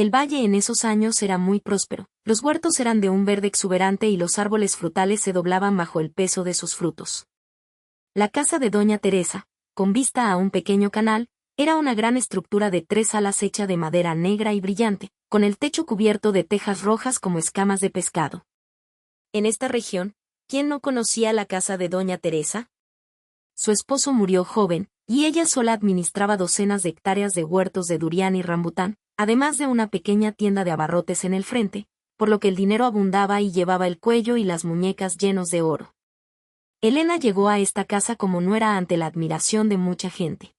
El valle en esos años era muy próspero, los huertos eran de un verde exuberante y los árboles frutales se doblaban bajo el peso de sus frutos. La casa de doña Teresa, con vista a un pequeño canal, era una gran estructura de 3 alas hecha de madera negra y brillante, con el techo cubierto de tejas rojas como escamas de pescado. En esta región, ¿quién no conocía la casa de doña Teresa? Su esposo murió joven, y ella sola administraba docenas de hectáreas de huertos de durián y rambután, además de una pequeña tienda de abarrotes en el frente, por lo que el dinero abundaba y llevaba el cuello y las muñecas llenos de oro. Elena llegó a esta casa como nuera ante la admiración de mucha gente.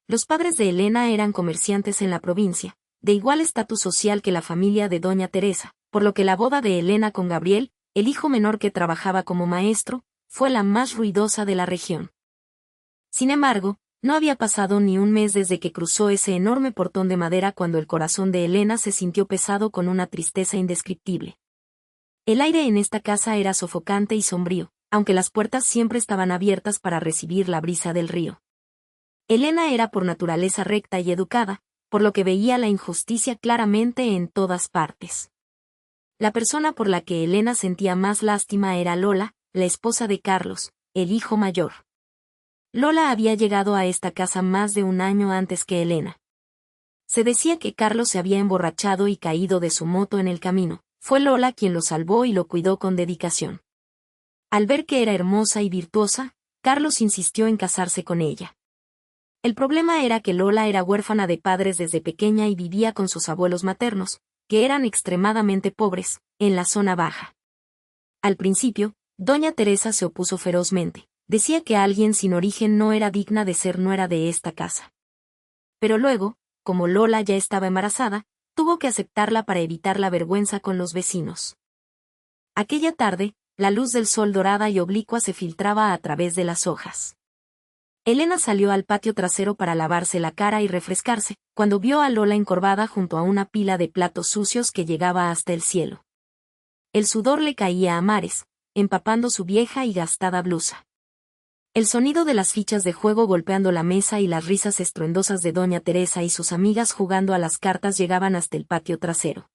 Los padres de Elena eran comerciantes en la provincia, de igual estatus social que la familia de doña Teresa, por lo que la boda de Elena con Gabriel, el hijo menor que trabajaba como maestro, fue la más ruidosa de la región. Sin embargo, no había pasado ni un mes desde que cruzó ese enorme portón de madera cuando el corazón de Elena se sintió pesado con una tristeza indescriptible. El aire en esta casa era sofocante y sombrío, aunque las puertas siempre estaban abiertas para recibir la brisa del río. Elena era por naturaleza recta y educada, por lo que veía la injusticia claramente en todas partes. La persona por la que Elena sentía más lástima era Lola, la esposa de Carlos, el hijo mayor. Lola había llegado a esta casa más de un año antes que Elena. Se decía que Carlos se había emborrachado y caído de su moto en el camino. Fue Lola quien lo salvó y lo cuidó con dedicación. Al ver que era hermosa y virtuosa, Carlos insistió en casarse con ella. El problema era que Lola era huérfana de padres desde pequeña y vivía con sus abuelos maternos, que eran extremadamente pobres, en la zona baja. Al principio, doña Teresa se opuso ferozmente. Decía que alguien sin origen no era digna de ser nuera de esta casa. Pero luego, como Lola ya estaba embarazada, tuvo que aceptarla para evitar la vergüenza con los vecinos. Aquella tarde, la luz del sol dorada y oblicua se filtraba a través de las hojas. Elena salió al patio trasero para lavarse la cara y refrescarse, cuando vio a Lola encorvada junto a una pila de platos sucios que llegaba hasta el cielo. El sudor le caía a mares, empapando su vieja y gastada blusa. El sonido de las fichas de juego golpeando la mesa y las risas estruendosas de doña Teresa y sus amigas jugando a las cartas llegaban hasta el patio trasero.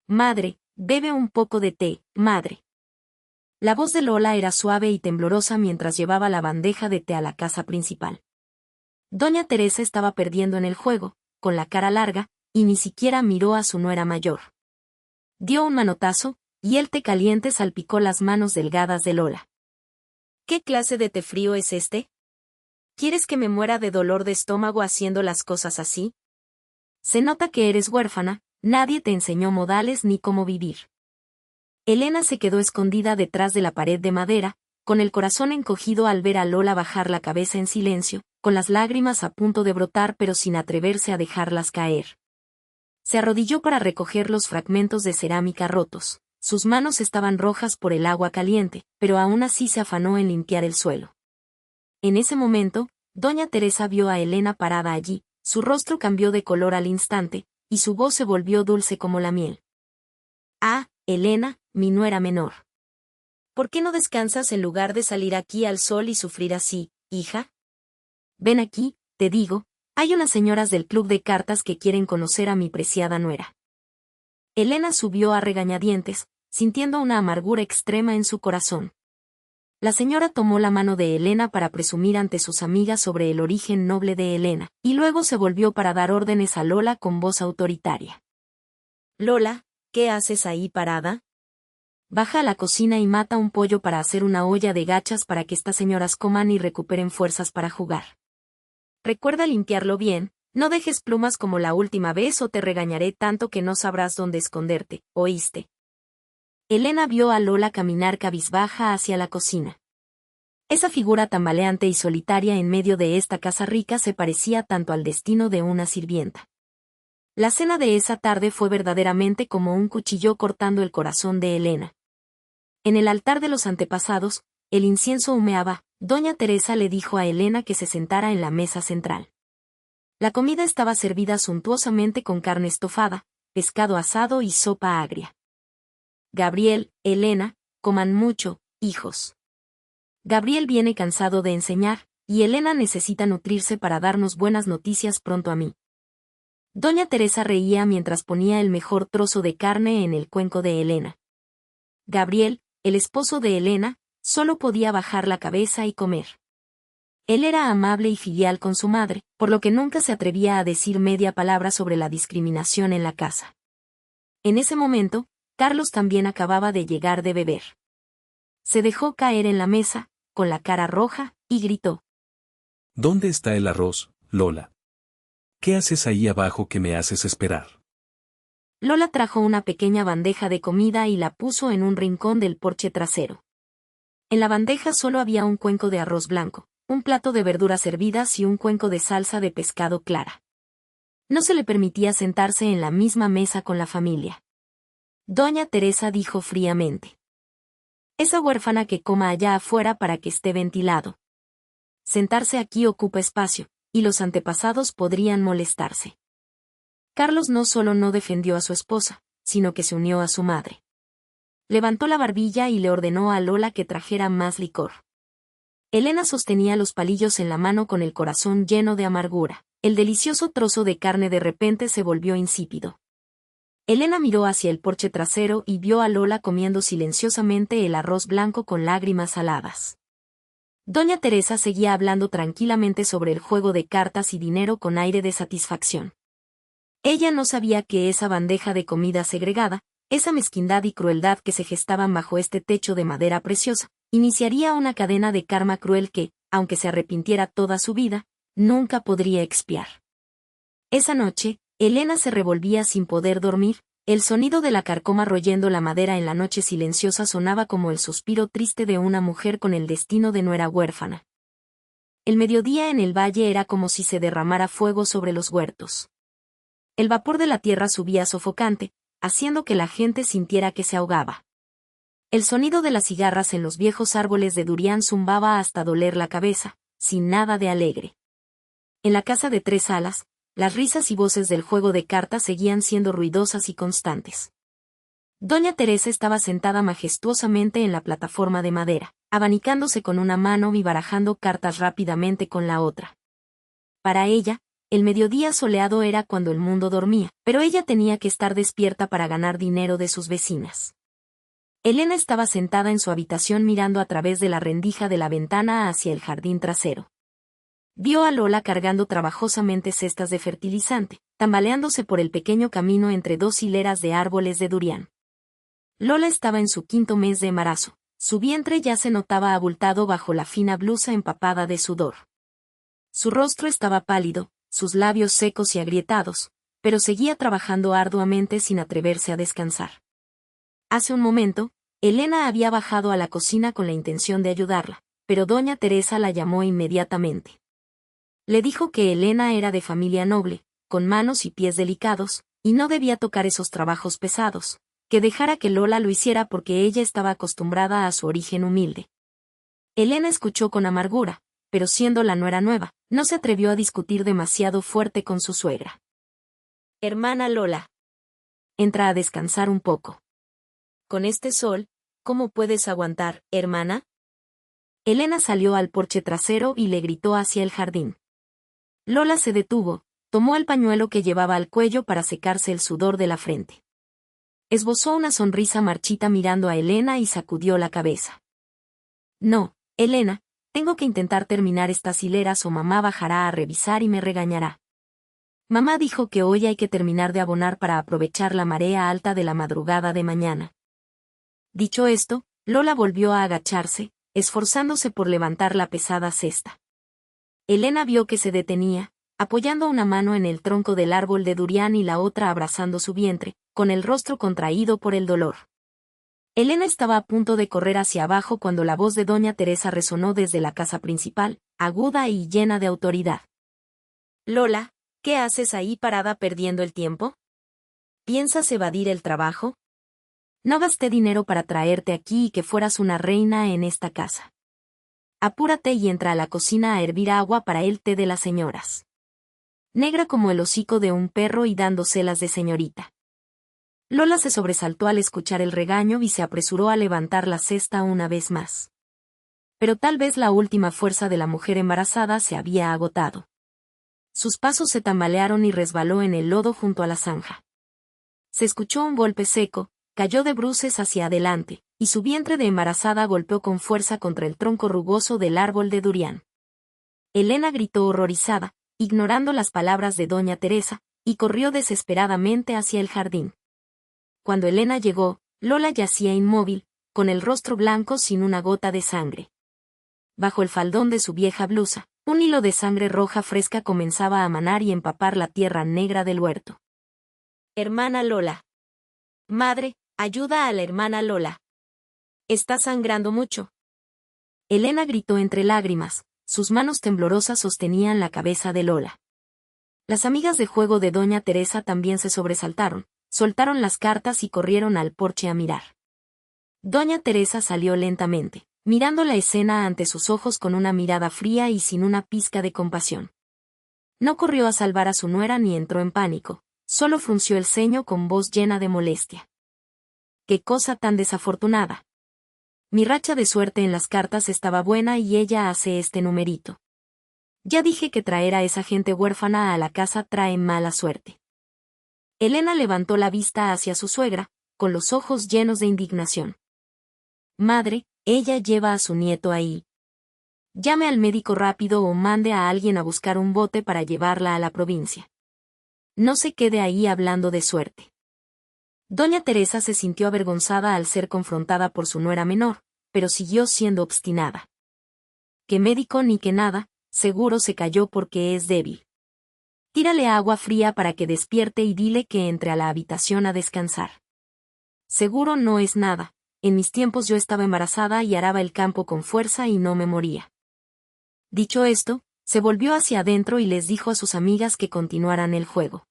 «Madre, bebe un poco de té, madre». La voz de Lola era suave y temblorosa mientras llevaba la bandeja de té a la casa principal. Doña Teresa estaba perdiendo en el juego, con la cara larga, y ni siquiera miró a su nuera mayor. Dio un manotazo, y el té caliente salpicó las manos delgadas de Lola. «¿Qué clase de té frío es este? ¿Quieres que me muera de dolor de estómago haciendo las cosas así? Se nota que eres huérfana, nadie te enseñó modales ni cómo vivir». Elena se quedó escondida detrás de la pared de madera, con el corazón encogido al ver a Lola bajar la cabeza en silencio, con las lágrimas a punto de brotar pero sin atreverse a dejarlas caer. Se arrodilló para recoger los fragmentos de cerámica rotos. Sus manos estaban rojas por el agua caliente, pero aún así se afanó en limpiar el suelo. En ese momento, doña Teresa vio a Elena parada allí, su rostro cambió de color al instante, y su voz se volvió dulce como la miel. «Ah, Elena, mi nuera menor. ¿Por qué no descansas en lugar de salir aquí al sol y sufrir así, hija? Ven aquí, te digo, hay unas señoras del club de cartas que quieren conocer a mi preciada nuera». Elena subió a regañadientes, sintiendo una amargura extrema en su corazón. La señora tomó la mano de Elena para presumir ante sus amigas sobre el origen noble de Elena, y luego se volvió para dar órdenes a Lola con voz autoritaria. «Lola, ¿qué haces ahí parada? Baja a la cocina y mata un pollo para hacer una olla de gachas para que estas señoras coman y recuperen fuerzas para jugar. Recuerda limpiarlo bien, no dejes plumas como la última vez o te regañaré tanto que no sabrás dónde esconderte, ¿oíste?» Elena vio a Lola caminar cabizbaja hacia la cocina. Esa figura tambaleante y solitaria en medio de esta casa rica se parecía tanto al destino de una sirvienta. La cena de esa tarde fue verdaderamente como un cuchillo cortando el corazón de Elena. En el altar de los antepasados, el incienso humeaba. Doña Teresa le dijo a Elena que se sentara en la mesa central. La comida estaba servida suntuosamente con carne estofada, pescado asado y sopa agria. «Gabriel, Elena, coman mucho, hijos. Gabriel viene cansado de enseñar, y Elena necesita nutrirse para darnos buenas noticias pronto a mí. Doña Teresa reía mientras ponía el mejor trozo de carne en el cuenco de Elena. Gabriel, el esposo de Elena, solo podía bajar la cabeza y comer. Él era amable y filial con su madre, por lo que nunca se atrevía a decir media palabra sobre la discriminación en la casa. En ese momento, Carlos también acababa de llegar de beber. Se dejó caer en la mesa, con la cara roja, y gritó. ¿Dónde está el arroz, Lola? ¿Qué haces ahí abajo que me haces esperar? Lola trajo una pequeña bandeja de comida y la puso en un rincón del porche trasero. En la bandeja solo había un cuenco de arroz blanco, un plato de verduras hervidas y un cuenco de salsa de pescado clara. No se le permitía sentarse en la misma mesa con la familia. Doña Teresa dijo fríamente. Esa huérfana que coma allá afuera para que esté ventilado. Sentarse aquí ocupa espacio, y los antepasados podrían molestarse. Carlos no solo no defendió a su esposa, sino que se unió a su madre. Levantó la barbilla y le ordenó a Lola que trajera más licor. Elena sostenía los palillos en la mano con el corazón lleno de amargura. El delicioso trozo de carne de repente se volvió insípido. Elena miró hacia el porche trasero y vio a Lola comiendo silenciosamente el arroz blanco con lágrimas saladas. Doña Teresa seguía hablando tranquilamente sobre el juego de cartas y dinero con aire de satisfacción. Ella no sabía que esa bandeja de comida segregada, esa mezquindad y crueldad que se gestaban bajo este techo de madera preciosa, iniciaría una cadena de karma cruel que, aunque se arrepintiera toda su vida, nunca podría expiar. Esa noche, Elena se revolvía sin poder dormir, el sonido de la carcoma royendo la madera en la noche silenciosa sonaba como el suspiro triste de una mujer con el destino de nuera huérfana. El mediodía en el valle era como si se derramara fuego sobre los huertos. El vapor de la tierra subía sofocante, haciendo que la gente sintiera que se ahogaba. El sonido de las cigarras en los viejos árboles de durián zumbaba hasta doler la cabeza, sin nada de alegre. En la casa de 3 alas, las risas y voces del juego de cartas seguían siendo ruidosas y constantes. Doña Teresa estaba sentada majestuosamente en la plataforma de madera, abanicándose con una mano y barajando cartas rápidamente con la otra. Para ella, el mediodía soleado era cuando el mundo dormía, pero ella tenía que estar despierta para ganar dinero de sus vecinas. Elena estaba sentada en su habitación mirando a través de la rendija de la ventana hacia el jardín trasero. Vio a Lola cargando trabajosamente cestas de fertilizante, tambaleándose por el pequeño camino entre 2 hileras de árboles de durián. Lola estaba en su 5º mes de embarazo, su vientre ya se notaba abultado bajo la fina blusa empapada de sudor. Su rostro estaba pálido, sus labios secos y agrietados, pero seguía trabajando arduamente sin atreverse a descansar. Hace un momento, Elena había bajado a la cocina con la intención de ayudarla, pero doña Teresa la llamó inmediatamente. Le dijo que Elena era de familia noble, con manos y pies delicados, y no debía tocar esos trabajos pesados, que dejara que Lola lo hiciera porque ella estaba acostumbrada a su origen humilde. Elena escuchó con amargura, pero siendo la nuera nueva, no se atrevió a discutir demasiado fuerte con su suegra. Hermana Lola. Entra a descansar un poco. Con este sol, ¿cómo puedes aguantar, hermana? Elena salió al porche trasero y le gritó hacia el jardín. Lola se detuvo, tomó el pañuelo que llevaba al cuello para secarse el sudor de la frente. Esbozó una sonrisa marchita mirando a Elena y sacudió la cabeza. No, Elena, tengo que intentar terminar estas hileras o mamá bajará a revisar y me regañará. Mamá dijo que hoy hay que terminar de abonar para aprovechar la marea alta de la madrugada de mañana. Dicho esto, Lola volvió a agacharse, esforzándose por levantar la pesada cesta. Elena vio que se detenía, apoyando una mano en el tronco del árbol de durián y la otra abrazando su vientre, con el rostro contraído por el dolor. Elena estaba a punto de correr hacia abajo cuando la voz de doña Teresa resonó desde la casa principal, aguda y llena de autoridad. Lola, ¿qué haces ahí parada perdiendo el tiempo? ¿Piensas evadir el trabajo? No gasté dinero para traerte aquí y que fueras una reina en esta casa. Apúrate y entra a la cocina a hervir agua para el té de las señoras. Negra como el hocico de un perro y dándoselas de señorita. Lola se sobresaltó al escuchar el regaño y se apresuró a levantar la cesta una vez más. Pero tal vez la última fuerza de la mujer embarazada se había agotado. Sus pasos se tambalearon y resbaló en el lodo junto a la zanja. Se escuchó un golpe seco, cayó de bruces hacia adelante, y su vientre de embarazada golpeó con fuerza contra el tronco rugoso del árbol de durián. Elena gritó horrorizada, ignorando las palabras de doña Teresa, y corrió desesperadamente hacia el jardín. Cuando Elena llegó, Lola yacía inmóvil, con el rostro blanco sin una gota de sangre. Bajo el faldón de su vieja blusa, un hilo de sangre roja fresca comenzaba a manar y empapar la tierra negra del huerto. Hermana Lola. Madre, ayuda a la hermana Lola. Está sangrando mucho. Elena gritó entre lágrimas, sus manos temblorosas sostenían la cabeza de Lola. Las amigas de juego de doña Teresa también se sobresaltaron, soltaron las cartas y corrieron al porche a mirar. Doña Teresa salió lentamente, mirando la escena ante sus ojos con una mirada fría y sin una pizca de compasión. No corrió a salvar a su nuera ni entró en pánico, solo frunció el ceño con voz llena de molestia. ¡Qué cosa tan desafortunada! Mi racha de suerte en las cartas estaba buena y ella hace este numerito. Ya dije que traer a esa gente huérfana a la casa trae mala suerte. Elena levantó la vista hacia su suegra, con los ojos llenos de indignación. Madre, ella lleva a su nieto ahí. Llame al médico rápido o mande a alguien a buscar un bote para llevarla a la provincia. No se quede ahí hablando de suerte. Doña Teresa se sintió avergonzada al ser confrontada por su nuera menor, pero siguió siendo obstinada. Que médico ni que nada, seguro se cayó porque es débil. Tírale agua fría para que despierte y dile que entre a la habitación a descansar. Seguro no es nada, en mis tiempos yo estaba embarazada y araba el campo con fuerza y no me moría. Dicho esto, se volvió hacia adentro y les dijo a sus amigas que continuaran el juego.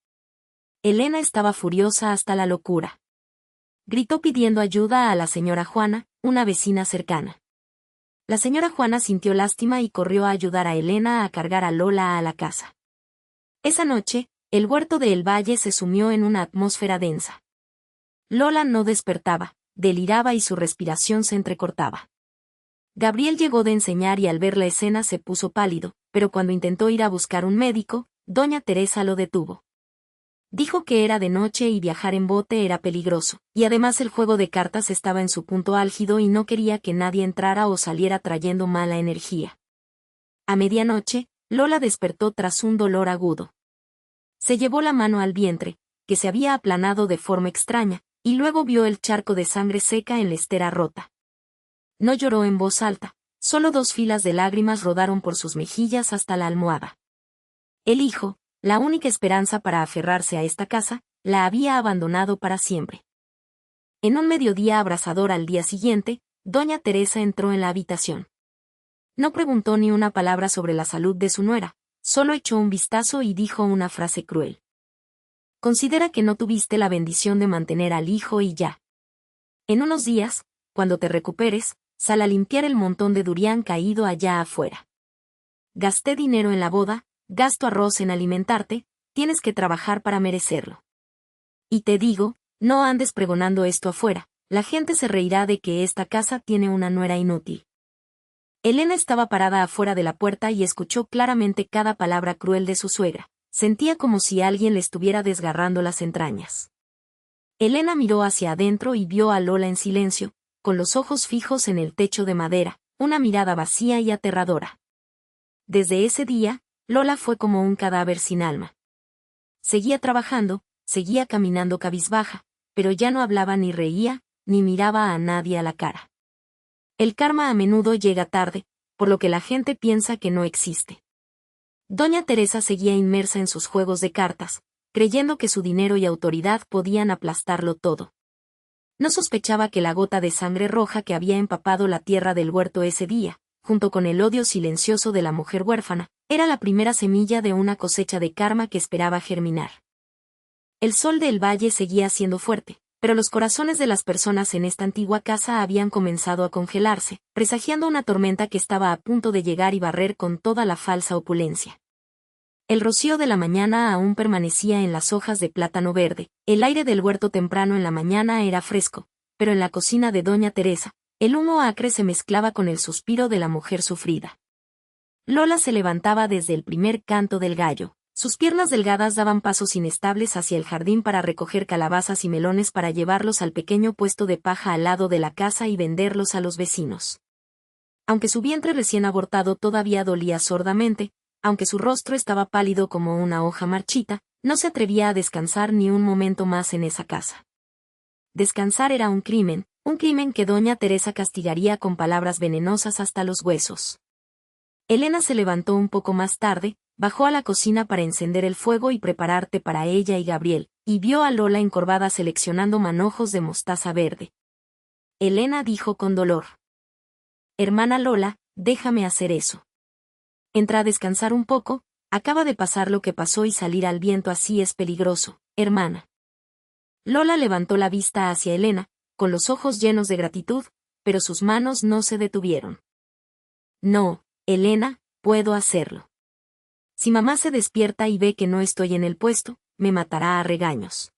Elena estaba furiosa hasta la locura. Gritó pidiendo ayuda a la señora Juana, una vecina cercana. La señora Juana sintió lástima y corrió a ayudar a Elena a cargar a Lola a la casa. Esa noche, el huerto de El Valle se sumió en una atmósfera densa. Lola no despertaba, deliraba y su respiración se entrecortaba. Gabriel llegó de enseñar y al ver la escena se puso pálido, pero cuando intentó ir a buscar un médico, doña Teresa lo detuvo. Dijo que era de noche y viajar en bote era peligroso, y además el juego de cartas estaba en su punto álgido y no quería que nadie entrara o saliera trayendo mala energía. A medianoche, Lola despertó tras un dolor agudo. Se llevó la mano al vientre, que se había aplanado de forma extraña, y luego vio el charco de sangre seca en la estera rota. No lloró en voz alta, solo 2 filas de lágrimas rodaron por sus mejillas hasta la almohada. El hijo, la única esperanza para aferrarse a esta casa, la había abandonado para siempre. En un mediodía abrasador al día siguiente, doña Teresa entró en la habitación. No preguntó ni una palabra sobre la salud de su nuera, solo echó un vistazo y dijo una frase cruel. Considera que no tuviste la bendición de mantener al hijo y ya. En unos días, cuando te recuperes, sal a limpiar el montón de durián caído allá afuera. Gasté dinero en la boda, gasto arroz en alimentarte, tienes que trabajar para merecerlo. Y te digo, no andes pregonando esto afuera, la gente se reirá de que esta casa tiene una nuera inútil. Elena estaba parada afuera de la puerta y escuchó claramente cada palabra cruel de su suegra, sentía como si alguien le estuviera desgarrando las entrañas. Elena miró hacia adentro y vio a Lola en silencio, con los ojos fijos en el techo de madera, una mirada vacía y aterradora. Desde ese día, Lola fue como un cadáver sin alma. Seguía trabajando, seguía caminando cabizbaja, pero ya no hablaba ni reía, ni miraba a nadie a la cara. El karma a menudo llega tarde, por lo que la gente piensa que no existe. Doña Teresa seguía inmersa en sus juegos de cartas, creyendo que su dinero y autoridad podían aplastarlo todo. No sospechaba que la gota de sangre roja que había empapado la tierra del huerto ese día, junto con el odio silencioso de la mujer huérfana, era la primera semilla de una cosecha de karma que esperaba germinar. El sol del valle seguía siendo fuerte, pero los corazones de las personas en esta antigua casa habían comenzado a congelarse, presagiando una tormenta que estaba a punto de llegar y barrer con toda la falsa opulencia. El rocío de la mañana aún permanecía en las hojas de plátano verde, el aire del huerto temprano en la mañana era fresco, pero en la cocina de doña Teresa, el humo acre se mezclaba con el suspiro de la mujer sufrida. Lola se levantaba desde el primer canto del gallo, Sus piernas delgadas daban pasos inestables hacia el jardín para recoger calabazas y melones para llevarlos al pequeño puesto de paja al lado de la casa y venderlos a los vecinos. Aunque su vientre recién abortado todavía dolía sordamente, aunque su rostro estaba pálido como una hoja marchita, no se atrevía a descansar ni un momento más en esa casa. Descansar era un crimen que doña Teresa castigaría con palabras venenosas hasta los huesos. Elena se levantó un poco más tarde, bajó a la cocina para encender el fuego y preparar té para ella y Gabriel, y vio a Lola encorvada seleccionando manojos de mostaza verde. Elena dijo con dolor: «Hermana Lola, déjame hacer eso. Entra a descansar un poco, acaba de pasar lo que pasó y salir al viento así es peligroso, hermana». Lola levantó la vista hacia Elena, con los ojos llenos de gratitud, pero sus manos no se detuvieron. «No, Elena, puedo hacerlo. Si mamá se despierta y ve que no estoy en el puesto, me matará a regaños.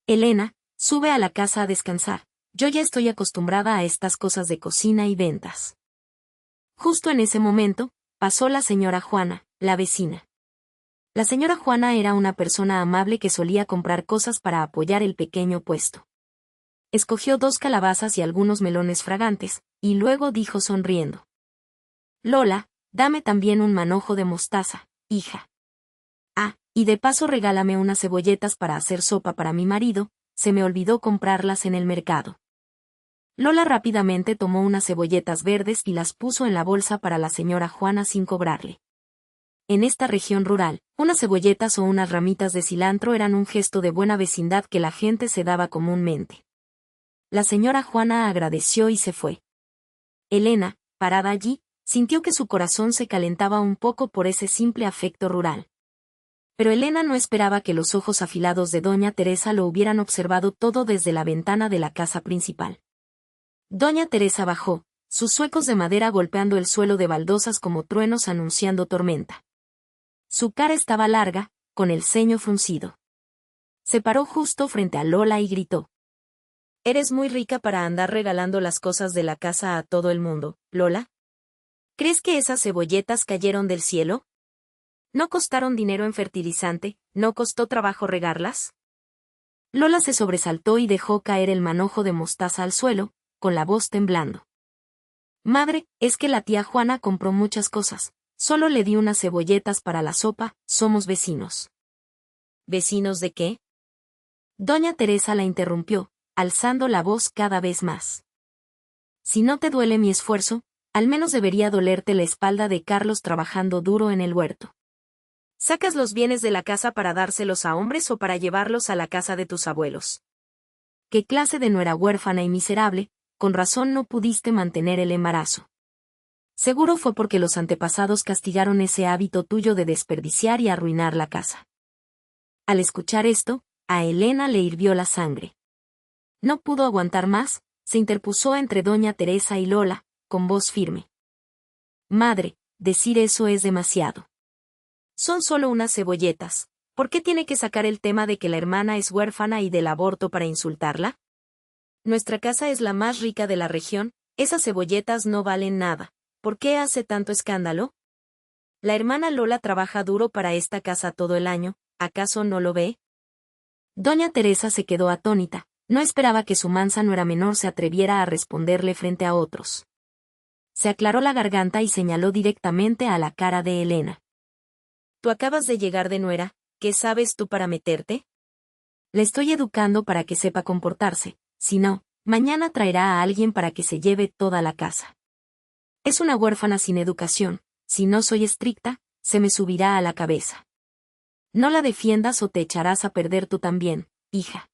Elena, sube a la casa a descansar, yo ya estoy acostumbrada a estas cosas de cocina y ventas». Justo en ese momento, pasó la señora Juana, la vecina. La señora Juana era una persona amable que solía comprar cosas para apoyar el pequeño puesto. Escogió 2 calabazas y algunos melones fragantes, y luego dijo sonriendo: «Lola, dame también un manojo de mostaza, hija. Ah, y de paso regálame unas cebolletas para hacer sopa para mi marido, se me olvidó comprarlas en el mercado». Lola rápidamente tomó unas cebolletas verdes y las puso en la bolsa para la señora Juana sin cobrarle. En esta región rural, unas cebolletas o unas ramitas de cilantro eran un gesto de buena vecindad que la gente se daba comúnmente. La señora Juana agradeció y se fue. Elena, parada allí, sintió que su corazón se calentaba un poco por ese simple afecto rural. Pero Elena no esperaba que los ojos afilados de doña Teresa lo hubieran observado todo desde la ventana de la casa principal. Doña Teresa bajó, sus zuecos de madera golpeando el suelo de baldosas como truenos anunciando tormenta. Su cara estaba larga, con el ceño fruncido. Se paró justo frente a Lola y gritó: «¿Eres muy rica para andar regalando las cosas de la casa a todo el mundo, Lola? ¿Crees que esas cebolletas cayeron del cielo? ¿No costaron dinero en fertilizante, no costó trabajo regarlas?». Lola se sobresaltó y dejó caer el manojo de mostaza al suelo, con la voz temblando. «Madre, es que la tía Juana compró muchas cosas, solo le di unas cebolletas para la sopa, somos vecinos». «¿Vecinos de qué?». Doña Teresa la interrumpió, alzando la voz cada vez más. «Si no te duele mi esfuerzo, al menos debería dolerte la espalda de Carlos trabajando duro en el huerto. ¿Sacas los bienes de la casa para dárselos a hombres o para llevarlos a la casa de tus abuelos? ¿Qué clase de nuera huérfana y miserable? Con razón no pudiste mantener el embarazo. Seguro fue porque los antepasados castigaron ese hábito tuyo de desperdiciar y arruinar la casa». Al escuchar esto, a Elena le hirvió la sangre. No pudo aguantar más, se interpuso entre doña Teresa y Lola, con voz firme. «Madre, decir eso es demasiado. Son solo unas cebolletas, ¿por qué tiene que sacar el tema de que la hermana es huérfana y del aborto para insultarla? Nuestra casa es la más rica de la región, esas cebolletas no valen nada, ¿por qué hace tanto escándalo? La hermana Lola trabaja duro para esta casa todo el año, ¿acaso no lo ve?». Doña Teresa se quedó atónita, no esperaba que su mansa nuera menor se atreviera a responderle frente a otros. Se aclaró la garganta y señaló directamente a la cara de Elena. «Tú acabas de llegar de nuera, ¿qué sabes tú para meterte? Le estoy educando para que sepa comportarse, si no, mañana traerá a alguien para que se lleve toda la casa. Es una huérfana sin educación, si no soy estricta, se me subirá a la cabeza. No la defiendas o te echarás a perder tú también, hija».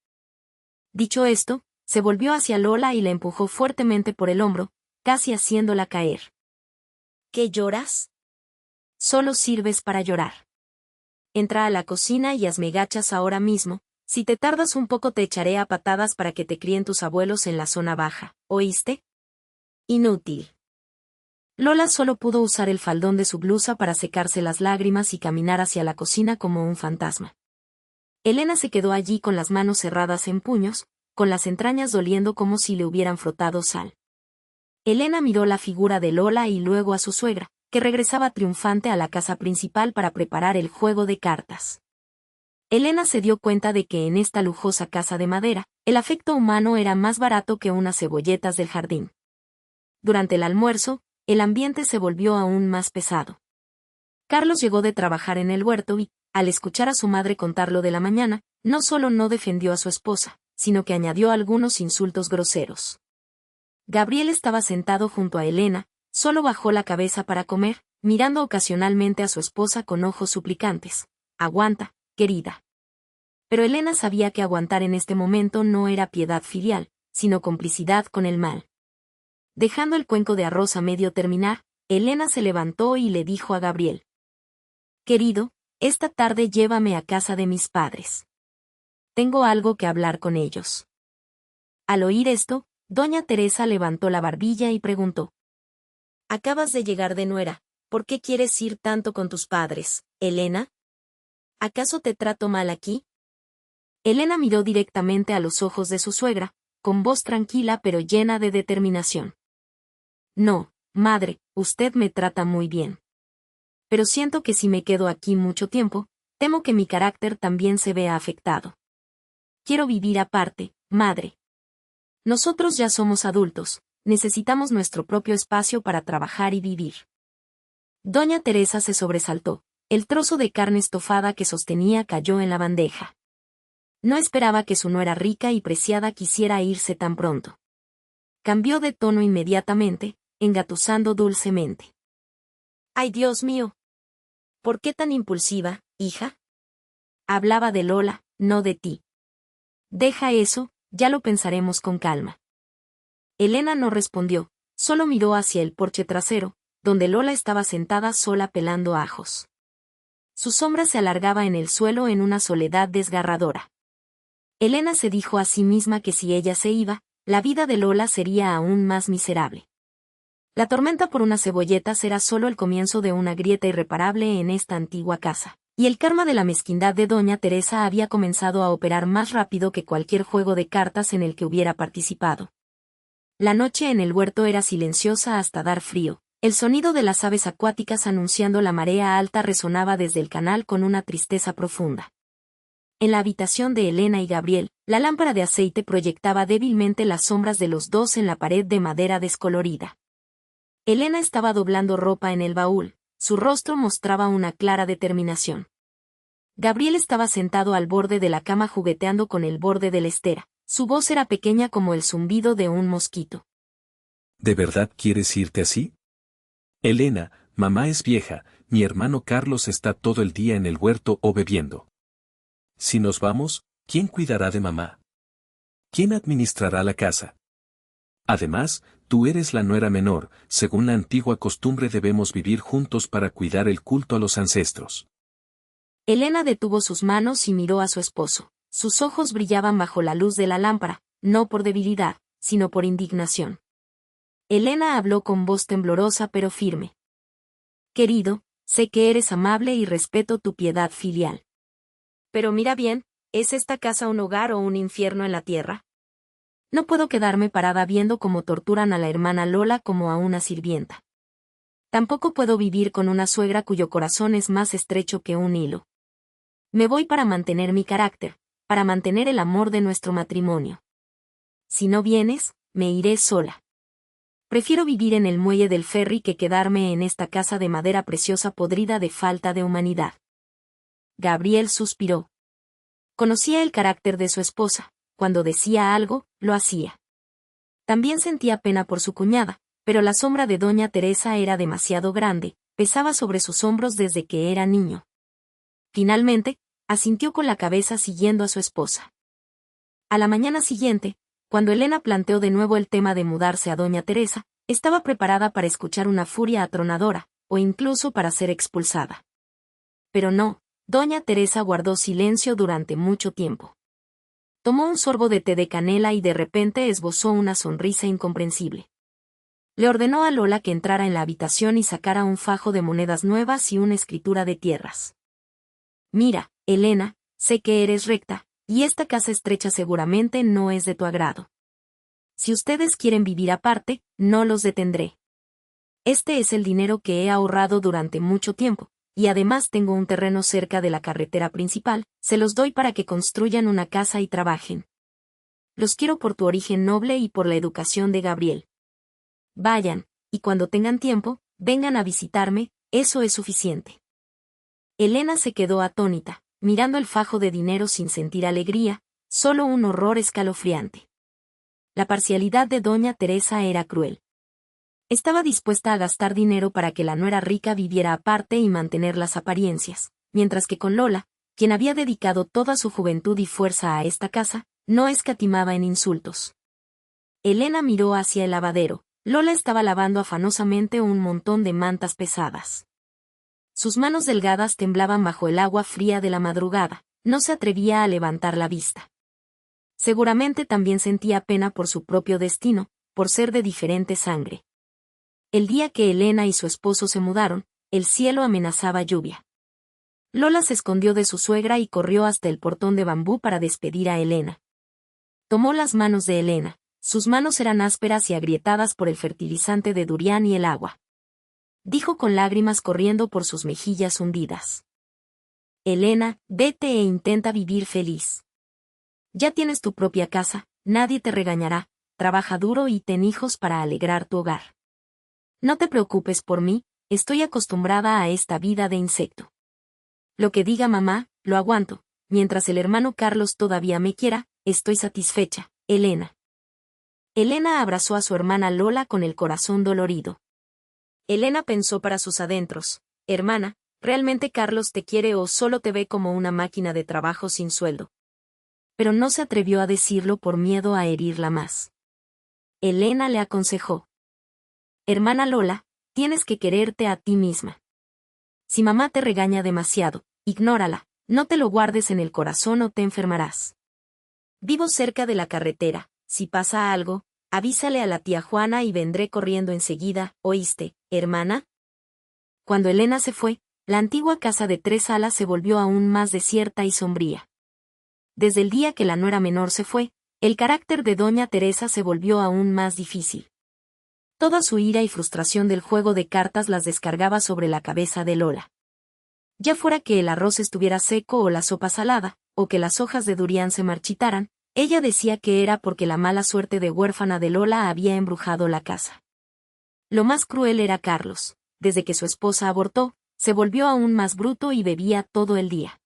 Dicho esto, se volvió hacia Lola y la empujó fuertemente por el hombro, casi haciéndola caer. «¿Qué lloras? Solo sirves para llorar. Entra a la cocina y hazme gachas ahora mismo, si te tardas un poco te echaré a patadas para que te críen tus abuelos en la zona baja, ¿oíste? Inútil». Lola solo pudo usar el faldón de su blusa para secarse las lágrimas y caminar hacia la cocina como un fantasma. Elena se quedó allí con las manos cerradas en puños, con las entrañas doliendo como si le hubieran frotado sal. Elena miró la figura de Lola y luego a su suegra, que regresaba triunfante a la casa principal para preparar el juego de cartas. Elena se dio cuenta de que en esta lujosa casa de madera, el afecto humano era más barato que unas cebolletas del jardín. Durante el almuerzo, el ambiente se volvió aún más pesado. Carlos llegó de trabajar en el huerto y, al escuchar a su madre contar lo de la mañana, no solo no defendió a su esposa, sino que añadió algunos insultos groseros. Gabriel estaba sentado junto a Elena, solo bajó la cabeza para comer, mirando ocasionalmente a su esposa con ojos suplicantes. «Aguanta, querida». Pero Elena sabía que aguantar en este momento no era piedad filial, sino complicidad con el mal. Dejando el cuenco de arroz a medio terminar, Elena se levantó y le dijo a Gabriel: «Querido, esta tarde llévame a casa de mis padres. Tengo algo que hablar con ellos». Al oír esto, doña Teresa levantó la barbilla y preguntó: «Acabas de llegar de nuera, ¿por qué quieres ir tanto con tus padres, Elena? ¿Acaso te trato mal aquí?». Elena miró directamente a los ojos de su suegra, con voz tranquila pero llena de determinación. «No, madre, usted me trata muy bien. Pero siento que si me quedo aquí mucho tiempo, temo que mi carácter también se vea afectado. Quiero vivir aparte, madre. Nosotros ya somos adultos, necesitamos nuestro propio espacio para trabajar y vivir». Doña Teresa se sobresaltó. El trozo de carne estofada que sostenía cayó en la bandeja. No esperaba que su nuera rica y preciada quisiera irse tan pronto. Cambió de tono inmediatamente, engatusando dulcemente: «Ay, Dios mío. ¿Por qué tan impulsiva, hija? Hablaba de Lola, no de ti. Deja eso, ya lo pensaremos con calma». Elena no respondió, solo miró hacia el porche trasero, donde Lola estaba sentada sola pelando ajos. Su sombra se alargaba en el suelo en una soledad desgarradora. Elena se dijo a sí misma que si ella se iba, la vida de Lola sería aún más miserable. La tormenta por unas cebolletas era solo el comienzo de una grieta irreparable en esta antigua casa, y el karma de la mezquindad de doña Teresa había comenzado a operar más rápido que cualquier juego de cartas en el que hubiera participado. La noche en el huerto era silenciosa hasta dar frío. El sonido de las aves acuáticas anunciando la marea alta resonaba desde el canal con una tristeza profunda. En la habitación de Elena y Gabriel, la lámpara de aceite proyectaba débilmente las sombras de los dos en la pared de madera descolorida. Elena estaba doblando ropa en el baúl, su rostro mostraba una clara determinación. Gabriel estaba sentado al borde de la cama jugueteando con el borde de la estera, su voz era pequeña como el zumbido de un mosquito. ¿De verdad quieres irte así? Elena, mamá es vieja, mi hermano Carlos está todo el día en el huerto o bebiendo. Si nos vamos, ¿quién cuidará de mamá? ¿Quién administrará la casa? Además, tú eres la nuera menor, según la antigua costumbre debemos vivir juntos para cuidar el culto a los ancestros. Elena detuvo sus manos y miró a su esposo. Sus ojos brillaban bajo la luz de la lámpara, no por debilidad, sino por indignación. Elena habló con voz temblorosa pero firme. «Querido, sé que eres amable y respeto tu piedad filial. Pero mira bien, ¿es esta casa un hogar o un infierno en la tierra? No puedo quedarme parada viendo cómo torturan a la hermana Lola como a una sirvienta. Tampoco puedo vivir con una suegra cuyo corazón es más estrecho que un hilo. Me voy para mantener mi carácter, para mantener el amor de nuestro matrimonio. Si no vienes, me iré sola. Prefiero vivir en el muelle del ferry que quedarme en esta casa de madera preciosa podrida de falta de humanidad». Gabriel suspiró. Conocía el carácter de su esposa, cuando decía algo, lo hacía. También sentía pena por su cuñada, pero la sombra de doña Teresa era demasiado grande, pesaba sobre sus hombros desde que era niño. Finalmente, asintió con la cabeza siguiendo a su esposa. A la mañana siguiente, cuando Elena planteó de nuevo el tema de mudarse a doña Teresa, estaba preparada para escuchar una furia atronadora, o incluso para ser expulsada. Pero no, doña Teresa guardó silencio durante mucho tiempo. Tomó un sorbo de té de canela y de repente esbozó una sonrisa incomprensible. Le ordenó a Lola que entrara en la habitación y sacara un fajo de monedas nuevas y una escritura de tierras. «Mira, Elena, sé que eres recta, y esta casa estrecha seguramente no es de tu agrado. Si ustedes quieren vivir aparte, no los detendré. Este es el dinero que he ahorrado durante mucho tiempo, y además tengo un terreno cerca de la carretera principal, se los doy para que construyan una casa y trabajen. Los quiero por tu origen noble y por la educación de Gabriel. Vayan, y cuando tengan tiempo, vengan a visitarme, eso es suficiente. Elena se quedó atónita, mirando el fajo de dinero sin sentir alegría, solo un horror escalofriante. La parcialidad de doña Teresa era cruel. Estaba dispuesta a gastar dinero para que la nuera rica viviera aparte y mantener las apariencias, mientras que con Lola, quien había dedicado toda su juventud y fuerza a esta casa, no escatimaba en insultos. Elena miró hacia el lavadero. Lola estaba lavando afanosamente un montón de mantas pesadas. Sus manos delgadas temblaban bajo el agua fría de la madrugada, no se atrevía a levantar la vista. Seguramente también sentía pena por su propio destino, por ser de diferente sangre. El día que Elena y su esposo se mudaron, el cielo amenazaba lluvia. Lola se escondió de su suegra y corrió hasta el portón de bambú para despedir a Elena. Tomó las manos de Elena, sus manos eran ásperas y agrietadas por el fertilizante de durián y el agua. Dijo con lágrimas corriendo por sus mejillas hundidas. Elena, vete e intenta vivir feliz. Ya tienes tu propia casa, nadie te regañará, trabaja duro y ten hijos para alegrar tu hogar. No te preocupes por mí, estoy acostumbrada a esta vida de insecto. Lo que diga mamá, lo aguanto, mientras el hermano Carlos todavía me quiera, estoy satisfecha, Elena. Elena abrazó a su hermana Lola con el corazón dolorido. Elena pensó para sus adentros, hermana, ¿realmente Carlos te quiere o solo te ve como una máquina de trabajo sin sueldo? Pero no se atrevió a decirlo por miedo a herirla más. Elena le aconsejó. Hermana Lola, tienes que quererte a ti misma. Si mamá te regaña demasiado, ignórala, no te lo guardes en el corazón o te enfermarás. Vivo cerca de la carretera, si pasa algo, avísale a la tía Juana y vendré corriendo enseguida, ¿oíste, hermana? Cuando Elena se fue, la antigua casa de 3 salas se volvió aún más desierta y sombría. Desde el día que la nuera menor se fue, el carácter de doña Teresa se volvió aún más difícil. Toda su ira y frustración del juego de cartas las descargaba sobre la cabeza de Lola. Ya fuera que el arroz estuviera seco o la sopa salada, o que las hojas de durián se marchitaran, ella decía que era porque la mala suerte de huérfana de Lola había embrujado la casa. Lo más cruel era Carlos. Desde que su esposa abortó, se volvió aún más bruto y bebía todo el día.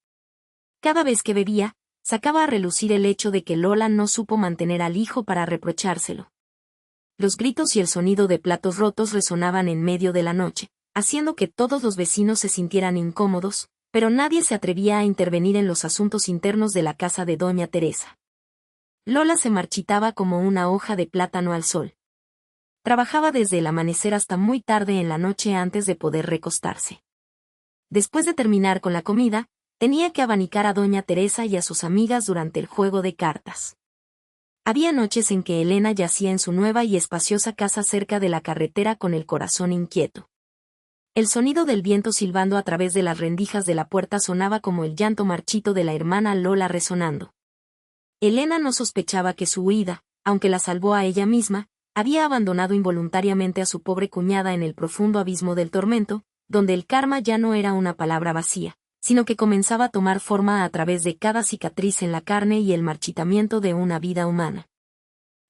Cada vez que bebía, sacaba a relucir el hecho de que Lola no supo mantener al hijo para reprochárselo. Los gritos y el sonido de platos rotos resonaban en medio de la noche, haciendo que todos los vecinos se sintieran incómodos, pero nadie se atrevía a intervenir en los asuntos internos de la casa de doña Teresa. Lola se marchitaba como una hoja de plátano al sol. Trabajaba desde el amanecer hasta muy tarde en la noche antes de poder recostarse. Después de terminar con la comida, tenía que abanicar a doña Teresa y a sus amigas durante el juego de cartas. Había noches en que Elena yacía en su nueva y espaciosa casa cerca de la carretera con el corazón inquieto. El sonido del viento silbando a través de las rendijas de la puerta sonaba como el llanto marchito de la hermana Lola resonando. Elena no sospechaba que su huida, aunque la salvó a ella misma, había abandonado involuntariamente a su pobre cuñada en el profundo abismo del tormento, donde el karma ya no era una palabra vacía, sino que comenzaba a tomar forma a través de cada cicatriz en la carne y el marchitamiento de una vida humana.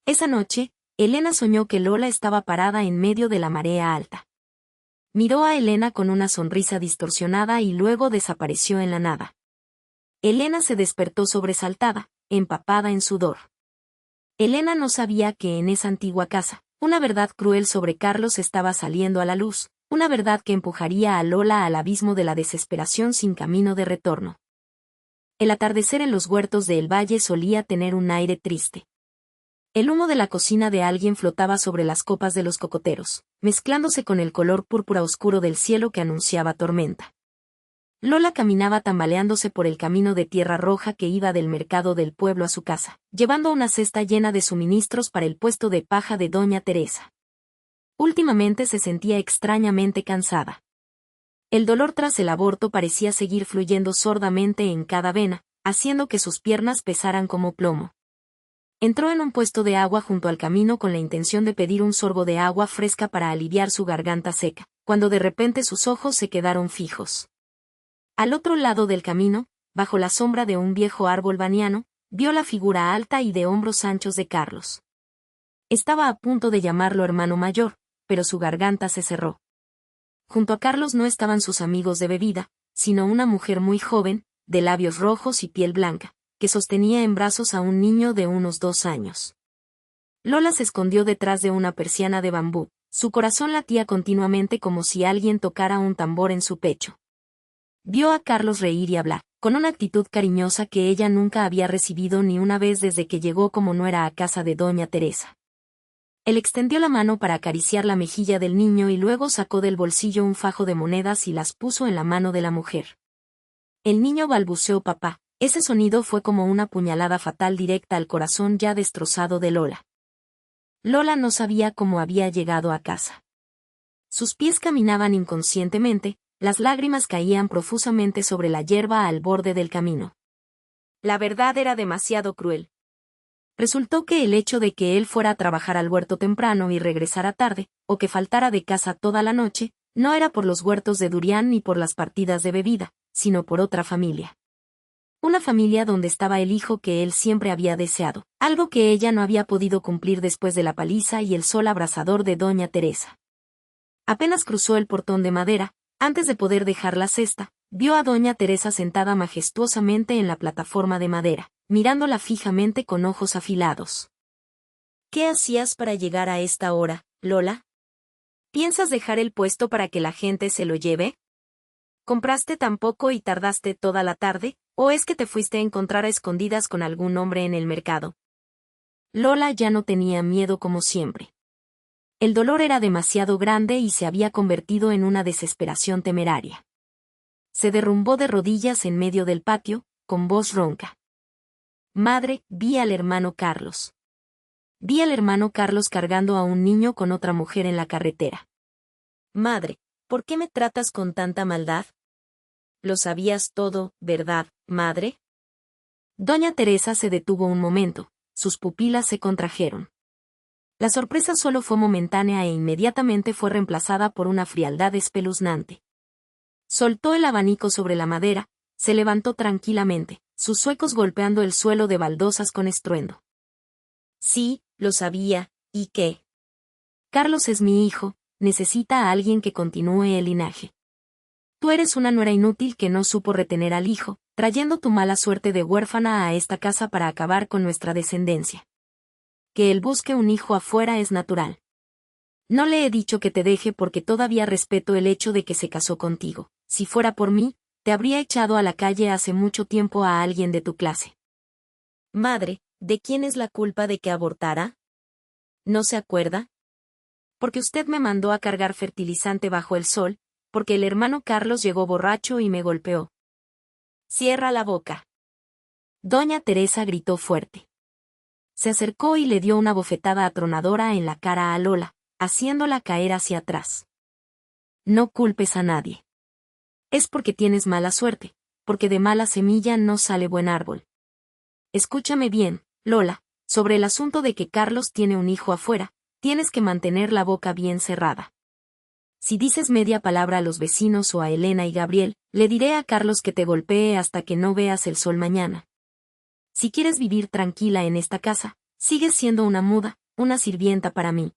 Esa noche, Elena soñó que Lola estaba parada en medio de la marea alta. Miró a Elena con una sonrisa distorsionada y luego desapareció en la nada. Elena se despertó sobresaltada, empapada en sudor. Elena no sabía que en esa antigua casa, una verdad cruel sobre Carlos estaba saliendo a la luz, una verdad que empujaría a Lola al abismo de la desesperación sin camino de retorno. El atardecer en los huertos de El Valle solía tener un aire triste. El humo de la cocina de alguien flotaba sobre las copas de los cocoteros, mezclándose con el color púrpura oscuro del cielo que anunciaba tormenta. Lola caminaba tambaleándose por el camino de tierra roja que iba del mercado del pueblo a su casa, llevando una cesta llena de suministros para el puesto de paja de doña Teresa. Últimamente se sentía extrañamente cansada. El dolor tras el aborto parecía seguir fluyendo sordamente en cada vena, haciendo que sus piernas pesaran como plomo. Entró en un puesto de agua junto al camino con la intención de pedir un sorbo de agua fresca para aliviar su garganta seca, cuando de repente sus ojos se quedaron fijos. Al otro lado del camino, bajo la sombra de un viejo árbol baniano, vio la figura alta y de hombros anchos de Carlos. Estaba a punto de llamarlo hermano mayor, pero su garganta se cerró. Junto a Carlos no estaban sus amigos de bebida, sino una mujer muy joven, de labios rojos y piel blanca, que sostenía en brazos a un niño de unos 2 años. Lola se escondió detrás de una persiana de bambú, su corazón latía continuamente como si alguien tocara un tambor en su pecho. Vio a Carlos reír y hablar, con una actitud cariñosa que ella nunca había recibido ni una vez desde que llegó como nuera a casa de doña Teresa. Él extendió la mano para acariciar la mejilla del niño y luego sacó del bolsillo un fajo de monedas y las puso en la mano de la mujer. El niño balbuceó papá. Ese sonido fue como una puñalada fatal directa al corazón ya destrozado de Lola. Lola no sabía cómo había llegado a casa. Sus pies caminaban inconscientemente, las lágrimas caían profusamente sobre la hierba al borde del camino. La verdad era demasiado cruel. Resultó que el hecho de que él fuera a trabajar al huerto temprano y regresara tarde, o que faltara de casa toda la noche, no era por los huertos de durián ni por las partidas de bebida, sino por otra familia. Una familia donde estaba el hijo que él siempre había deseado, algo que ella no había podido cumplir después de la paliza y el sol abrasador de doña Teresa. Apenas cruzó el portón de madera, antes de poder dejar la cesta, vio a doña Teresa sentada majestuosamente en la plataforma de madera, mirándola fijamente con ojos afilados. ¿Qué hacías para llegar a esta hora, Lola? ¿Piensas dejar el puesto para que la gente se lo lleve? ¿Compraste tan poco y tardaste toda la tarde? ¿O es que te fuiste a encontrar a escondidas con algún hombre en el mercado? Lola ya no tenía miedo como siempre. El dolor era demasiado grande y se había convertido en una desesperación temeraria. Se derrumbó de rodillas en medio del patio, con voz ronca. Madre, vi al hermano Carlos. Vi al hermano Carlos cargando a un niño con otra mujer en la carretera. Madre, ¿por qué me tratas con tanta maldad? Lo sabías todo, ¿verdad, madre? Doña Teresa se detuvo un momento, sus pupilas se contrajeron. La sorpresa solo fue momentánea e inmediatamente fue reemplazada por una frialdad espeluznante. Soltó el abanico sobre la madera, se levantó tranquilamente, sus zuecos golpeando el suelo de baldosas con estruendo. Sí, lo sabía, ¿y qué? Carlos es mi hijo, necesita a alguien que continúe el linaje. Tú eres una nuera inútil que no supo retener al hijo, trayendo tu mala suerte de huérfana a esta casa para acabar con nuestra descendencia. Que él busque un hijo afuera es natural. No le he dicho que te deje porque todavía respeto el hecho de que se casó contigo. Si fuera por mí, te habría echado a la calle hace mucho tiempo a alguien de tu clase. Madre, ¿de quién es la culpa de que abortara? ¿No se acuerda? Porque usted me mandó a cargar fertilizante bajo el sol, porque el hermano Carlos llegó borracho y me golpeó. Cierra la boca. Doña Teresa gritó fuerte. Se acercó y le dio una bofetada atronadora en la cara a Lola, haciéndola caer hacia atrás. No culpes a nadie. Es porque tienes mala suerte, porque de mala semilla no sale buen árbol. Escúchame bien, Lola, sobre el asunto de que Carlos tiene un hijo afuera, tienes que mantener la boca bien cerrada. Si dices media palabra a los vecinos o a Elena y Gabriel, le diré a Carlos que te golpee hasta que no veas el sol mañana. Si quieres vivir tranquila en esta casa, sigues siendo una muda, una sirvienta para mí.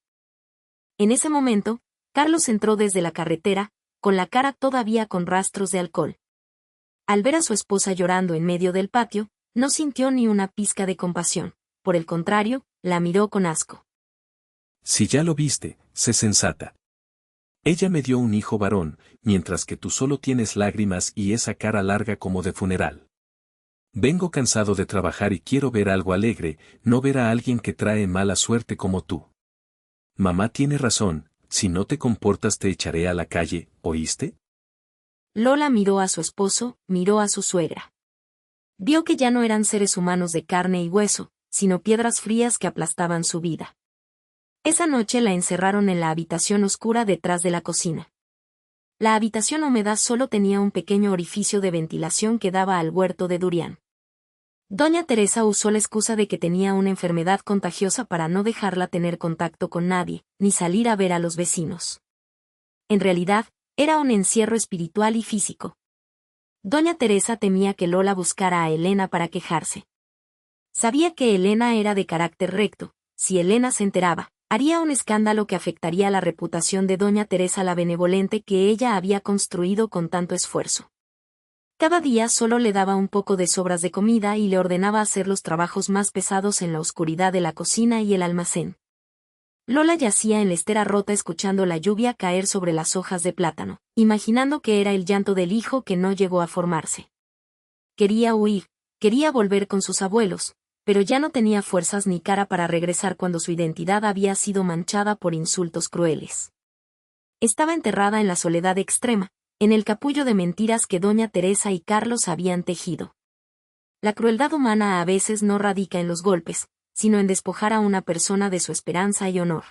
En ese momento, Carlos entró desde la carretera, con la cara todavía con rastros de alcohol. Al ver a su esposa llorando en medio del patio, no sintió ni una pizca de compasión, por el contrario, la miró con asco. Si ya lo viste, sé sensata. Ella me dio un hijo varón, mientras que tú solo tienes lágrimas y esa cara larga como de funeral. Vengo cansado de trabajar y quiero ver algo alegre, no ver a alguien que trae mala suerte como tú. Mamá tiene razón, si no te comportas te echaré a la calle, ¿oíste? Lola miró a su esposo, miró a su suegra. Vio que ya no eran seres humanos de carne y hueso, sino piedras frías que aplastaban su vida. Esa noche la encerraron en la habitación oscura detrás de la cocina. La habitación húmeda solo tenía un pequeño orificio de ventilación que daba al huerto de durián. Doña Teresa usó la excusa de que tenía una enfermedad contagiosa para no dejarla tener contacto con nadie, ni salir a ver a los vecinos. En realidad, era un encierro espiritual y físico. Doña Teresa temía que Lola buscara a Elena para quejarse. Sabía que Elena era de carácter recto. Si Elena se enteraba, haría un escándalo que afectaría la reputación de Doña Teresa la benevolente que ella había construido con tanto esfuerzo. Cada día solo le daba un poco de sobras de comida y le ordenaba hacer los trabajos más pesados en la oscuridad de la cocina y el almacén. Lola yacía en la estera rota escuchando la lluvia caer sobre las hojas de plátano, imaginando que era el llanto del hijo que no llegó a formarse. Quería huir, quería volver con sus abuelos, pero ya no tenía fuerzas ni cara para regresar cuando su identidad había sido manchada por insultos crueles. Estaba enterrada en la soledad extrema, en el capullo de mentiras que Doña Teresa y Carlos habían tejido. La crueldad humana a veces no radica en los golpes, sino en despojar a una persona de su esperanza y honor.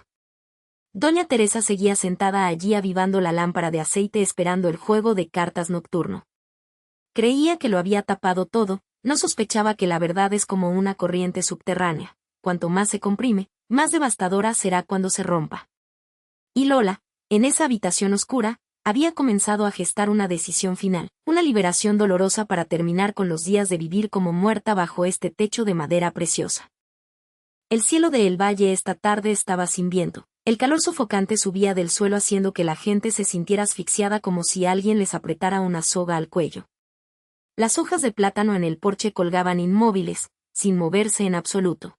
Doña Teresa seguía sentada allí avivando la lámpara de aceite esperando el juego de cartas nocturno. Creía que lo había tapado todo, no sospechaba que la verdad es como una corriente subterránea, cuanto más se comprime, más devastadora será cuando se rompa. Y Lola, en esa habitación oscura, había comenzado a gestar una decisión final, una liberación dolorosa para terminar con los días de vivir como muerta bajo este techo de madera preciosa. El cielo de El Valle esta tarde estaba sin viento, el calor sofocante subía del suelo haciendo que la gente se sintiera asfixiada como si alguien les apretara una soga al cuello. Las hojas de plátano en el porche colgaban inmóviles, sin moverse en absoluto.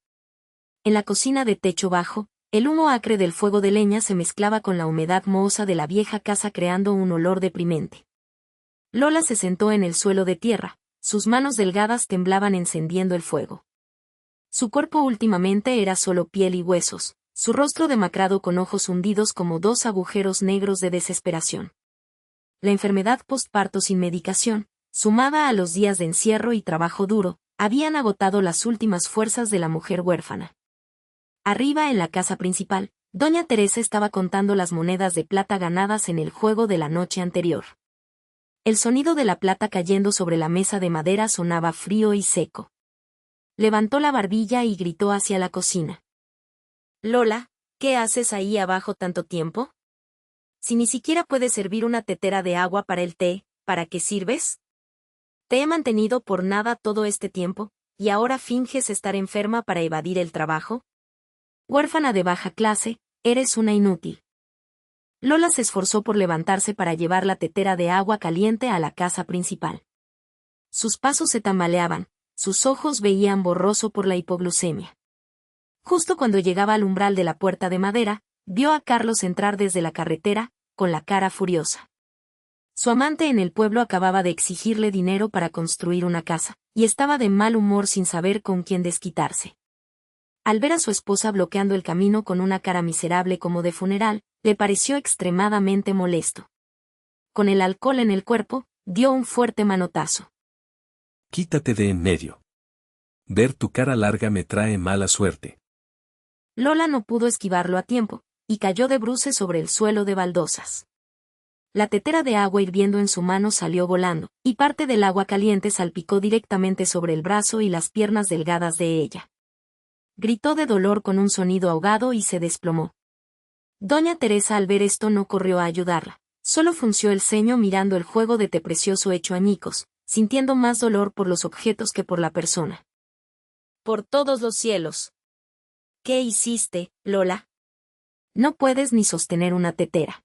En la cocina de techo bajo, el humo acre del fuego de leña se mezclaba con la humedad mohosa de la vieja casa creando un olor deprimente. Lola se sentó en el suelo de tierra, sus manos delgadas temblaban encendiendo el fuego. Su cuerpo últimamente era solo piel y huesos, su rostro demacrado con ojos hundidos como dos agujeros negros de desesperación. La enfermedad postparto sin medicación, sumada a los días de encierro y trabajo duro, habían agotado las últimas fuerzas de la mujer huérfana. Arriba en la casa principal, Doña Teresa estaba contando las monedas de plata ganadas en el juego de la noche anterior. El sonido de la plata cayendo sobre la mesa de madera sonaba frío y seco. Levantó la barbilla y gritó hacia la cocina. «Lola, ¿qué haces ahí abajo tanto tiempo? Si ni siquiera puedes servir una tetera de agua para el té, ¿para qué sirves? Te he mantenido por nada todo este tiempo, y ahora finges estar enferma para evadir el trabajo. Huérfana de baja clase, eres una inútil». Lola se esforzó por levantarse para llevar la tetera de agua caliente a la casa principal. Sus pasos se tambaleaban, sus ojos veían borroso por la hipoglucemia. Justo cuando llegaba al umbral de la puerta de madera, vio a Carlos entrar desde la carretera, con la cara furiosa. Su amante en el pueblo acababa de exigirle dinero para construir una casa, y estaba de mal humor sin saber con quién desquitarse. Al ver a su esposa bloqueando el camino con una cara miserable como de funeral, le pareció extremadamente molesto. Con el alcohol en el cuerpo, dio un fuerte manotazo. «Quítate de en medio. Ver tu cara larga me trae mala suerte». Lola no pudo esquivarlo a tiempo, y cayó de bruces sobre el suelo de baldosas. La tetera de agua hirviendo en su mano salió volando, y parte del agua caliente salpicó directamente sobre el brazo y las piernas delgadas de ella. Gritó de dolor con un sonido ahogado y se desplomó. Doña Teresa al ver esto no corrió a ayudarla, solo frunció el ceño mirando el juego de té precioso hecho añicos, sintiendo más dolor por los objetos que por la persona. «Por todos los cielos. ¿Qué hiciste, Lola? No puedes ni sostener una tetera.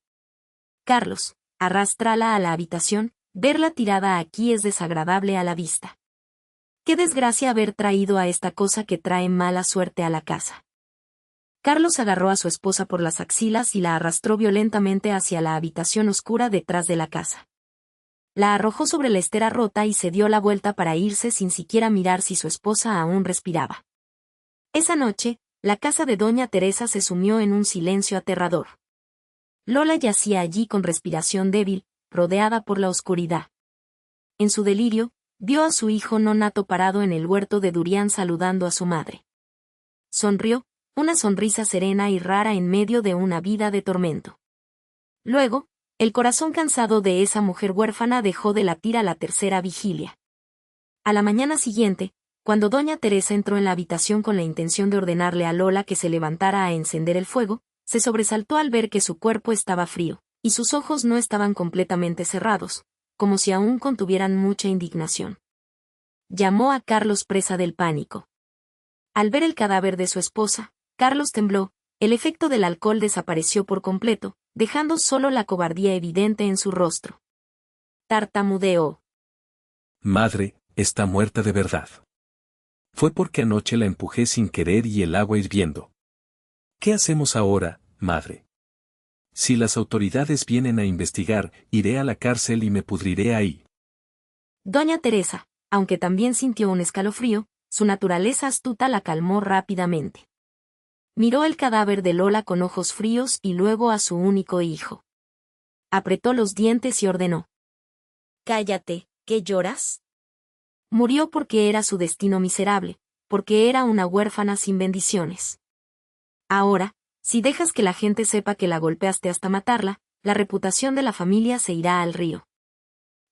Carlos, arrástrala a la habitación, verla tirada aquí es desagradable a la vista. Qué desgracia haber traído a esta cosa que trae mala suerte a la casa». Carlos agarró a su esposa por las axilas y la arrastró violentamente hacia la habitación oscura detrás de la casa. La arrojó sobre la estera rota y se dio la vuelta para irse sin siquiera mirar si su esposa aún respiraba. Esa noche, la casa de Doña Teresa se sumió en un silencio aterrador. Lola yacía allí con respiración débil, rodeada por la oscuridad. En su delirio, vio a su hijo nonato parado en el huerto de durián saludando a su madre. Sonrió, una sonrisa serena y rara en medio de una vida de tormento. Luego, el corazón cansado de esa mujer huérfana dejó de latir a la tercera vigilia. A la mañana siguiente, Cuando doña Teresa entró en la habitación con la intención de ordenarle a Lola que se levantara a encender el fuego, se sobresaltó al ver que su cuerpo estaba frío, y sus ojos no estaban completamente cerrados, como si aún contuvieran mucha indignación. Llamó a Carlos presa del pánico. Al ver el cadáver de su esposa, Carlos tembló, el efecto del alcohol desapareció por completo, dejando solo la cobardía evidente en su rostro. Tartamudeó. Madre, está muerta de verdad. Fue porque anoche la empujé sin querer y el agua hirviendo. ¿Qué hacemos ahora, madre? Si las autoridades vienen a investigar, iré a la cárcel y me pudriré ahí. Doña Teresa, aunque también sintió un escalofrío, su naturaleza astuta la calmó rápidamente. Miró el cadáver de Lola con ojos fríos y luego a su único hijo. Apretó los dientes y ordenó. Cállate, ¿qué lloras? Murió porque era su destino miserable, porque era una huérfana sin bendiciones. Ahora, si dejas que la gente sepa que la golpeaste hasta matarla, la reputación de la familia se irá al río.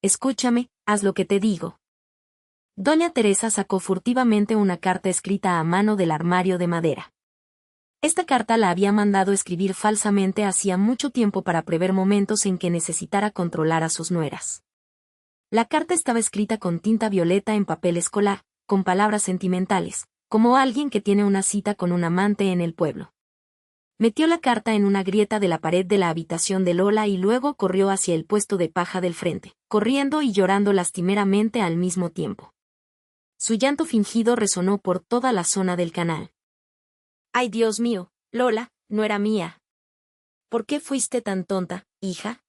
Escúchame, haz lo que te digo. Doña Teresa sacó furtivamente una carta escrita a mano del armario de madera. Esta carta la había mandado escribir falsamente hacía mucho tiempo para prever momentos en que necesitara controlar a sus nueras. La carta estaba escrita con tinta violeta en papel escolar, con palabras sentimentales, como alguien que tiene una cita con un amante en el pueblo. Metió la carta en una grieta de la pared de la habitación de Lola y luego corrió hacia el puesto de paja del frente, corriendo y llorando lastimeramente al mismo tiempo. Su llanto fingido resonó por toda la zona del canal. ¡Ay, Dios mío, Lola, no era mía! ¿Por qué fuiste tan tonta, hija?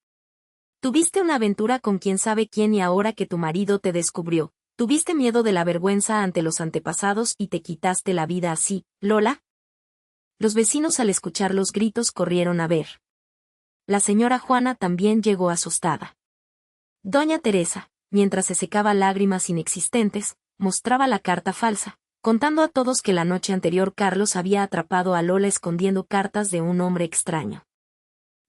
Tuviste una aventura con quién sabe quién y ahora que tu marido te descubrió, tuviste miedo de la vergüenza ante los antepasados y te quitaste la vida así, Lola. Los vecinos al escuchar los gritos corrieron a ver. La señora Juana también llegó asustada. Doña Teresa, mientras se secaba lágrimas inexistentes, mostraba la carta falsa, contando a todos que la noche anterior Carlos había atrapado a Lola escondiendo cartas de un hombre extraño.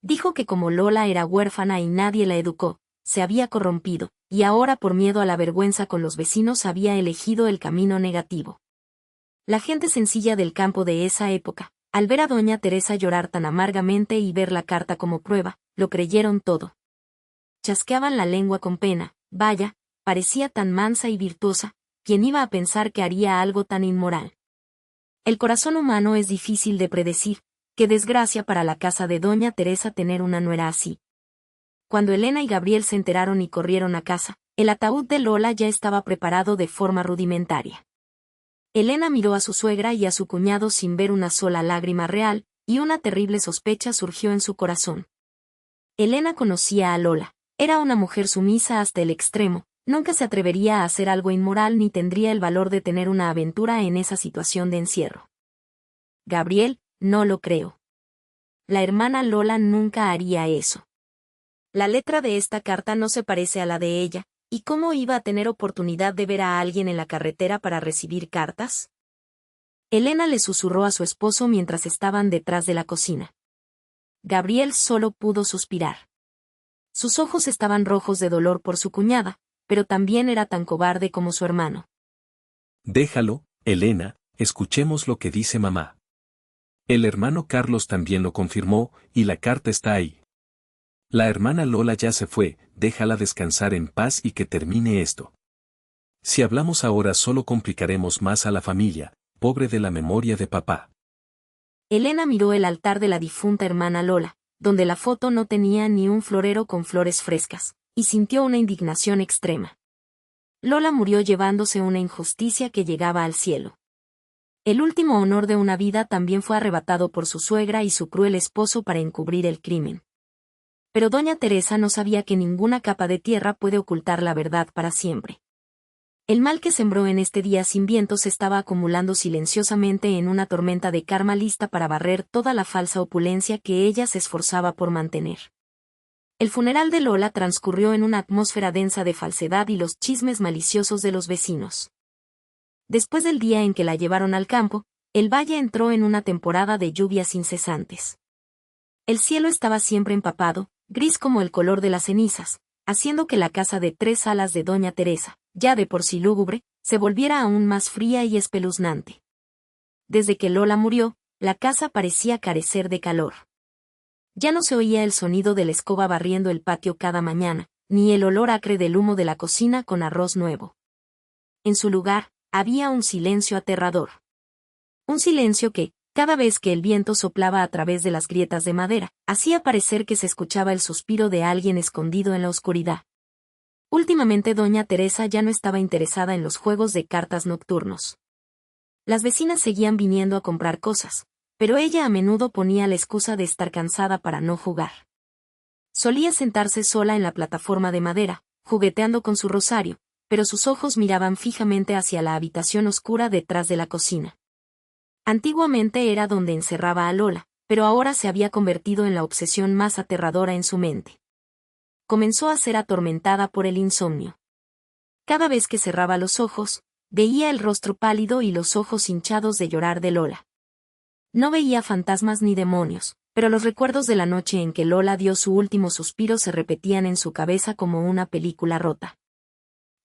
Dijo que como Lola era huérfana y nadie la educó, se había corrompido, y ahora por miedo a la vergüenza con los vecinos había elegido el camino negativo. La gente sencilla del campo de esa época, al ver a doña Teresa llorar tan amargamente y ver la carta como prueba, lo creyeron todo. Chasqueaban la lengua con pena, vaya, parecía tan mansa y virtuosa, ¿quién iba a pensar que haría algo tan inmoral? El corazón humano es difícil de predecir, qué desgracia para la casa de doña Teresa tener una nuera así. Cuando Elena y Gabriel se enteraron y corrieron a casa, el ataúd de Lola ya estaba preparado de forma rudimentaria. Elena miró a su suegra y a su cuñado sin ver una sola lágrima real, y una terrible sospecha surgió en su corazón. Elena conocía a Lola, era una mujer sumisa hasta el extremo, nunca se atrevería a hacer algo inmoral ni tendría el valor de tener una aventura en esa situación de encierro. Gabriel, no lo creo. La hermana Lola nunca haría eso. La letra de esta carta no se parece a la de ella, ¿y cómo iba a tener oportunidad de ver a alguien en la carretera para recibir cartas? Elena le susurró a su esposo mientras estaban detrás de la cocina. Gabriel solo pudo suspirar. Sus ojos estaban rojos de dolor por su cuñada, pero también era tan cobarde como su hermano. Déjalo, Elena, escuchemos lo que dice mamá. El hermano Carlos también lo confirmó, y la carta está ahí. La hermana Lola ya se fue, déjala descansar en paz y que termine esto. Si hablamos ahora solo complicaremos más a la familia, pobre de la memoria de papá. Elena miró el altar de la difunta hermana Lola, donde la foto no tenía ni un florero con flores frescas, y sintió una indignación extrema. Lola murió llevándose una injusticia que llegaba al cielo. El último honor de una vida también fue arrebatado por su suegra y su cruel esposo para encubrir el crimen. Pero doña Teresa no sabía que ninguna capa de tierra puede ocultar la verdad para siempre. El mal que sembró en este día sin viento se estaba acumulando silenciosamente en una tormenta de karma lista para barrer toda la falsa opulencia que ella se esforzaba por mantener. El funeral de Lola transcurrió en una atmósfera densa de falsedad y los chismes maliciosos de los vecinos. Después del día en que la llevaron al campo, el valle entró en una temporada de lluvias incesantes. El cielo estaba siempre empapado, gris como el color de las cenizas, haciendo que la casa de 3 salas de doña Teresa, ya de por sí lúgubre, se volviera aún más fría y espeluznante. Desde que Lola murió, la casa parecía carecer de calor. Ya no se oía el sonido de la escoba barriendo el patio cada mañana, ni el olor acre del humo de la cocina con arroz nuevo. En su lugar, había un silencio aterrador. Un silencio que, cada vez que el viento soplaba a través de las grietas de madera, hacía parecer que se escuchaba el suspiro de alguien escondido en la oscuridad. Últimamente doña Teresa ya no estaba interesada en los juegos de cartas nocturnos. Las vecinas seguían viniendo a comprar cosas, pero ella a menudo ponía la excusa de estar cansada para no jugar. Solía sentarse sola en la plataforma de madera, jugueteando con su rosario, pero sus ojos miraban fijamente hacia la habitación oscura detrás de la cocina. Antiguamente era donde encerraba a Lola, pero ahora se había convertido en la obsesión más aterradora en su mente. Comenzó a ser atormentada por el insomnio. Cada vez que cerraba los ojos, veía el rostro pálido y los ojos hinchados de llorar de Lola. No veía fantasmas ni demonios, pero los recuerdos de la noche en que Lola dio su último suspiro se repetían en su cabeza como una película rota.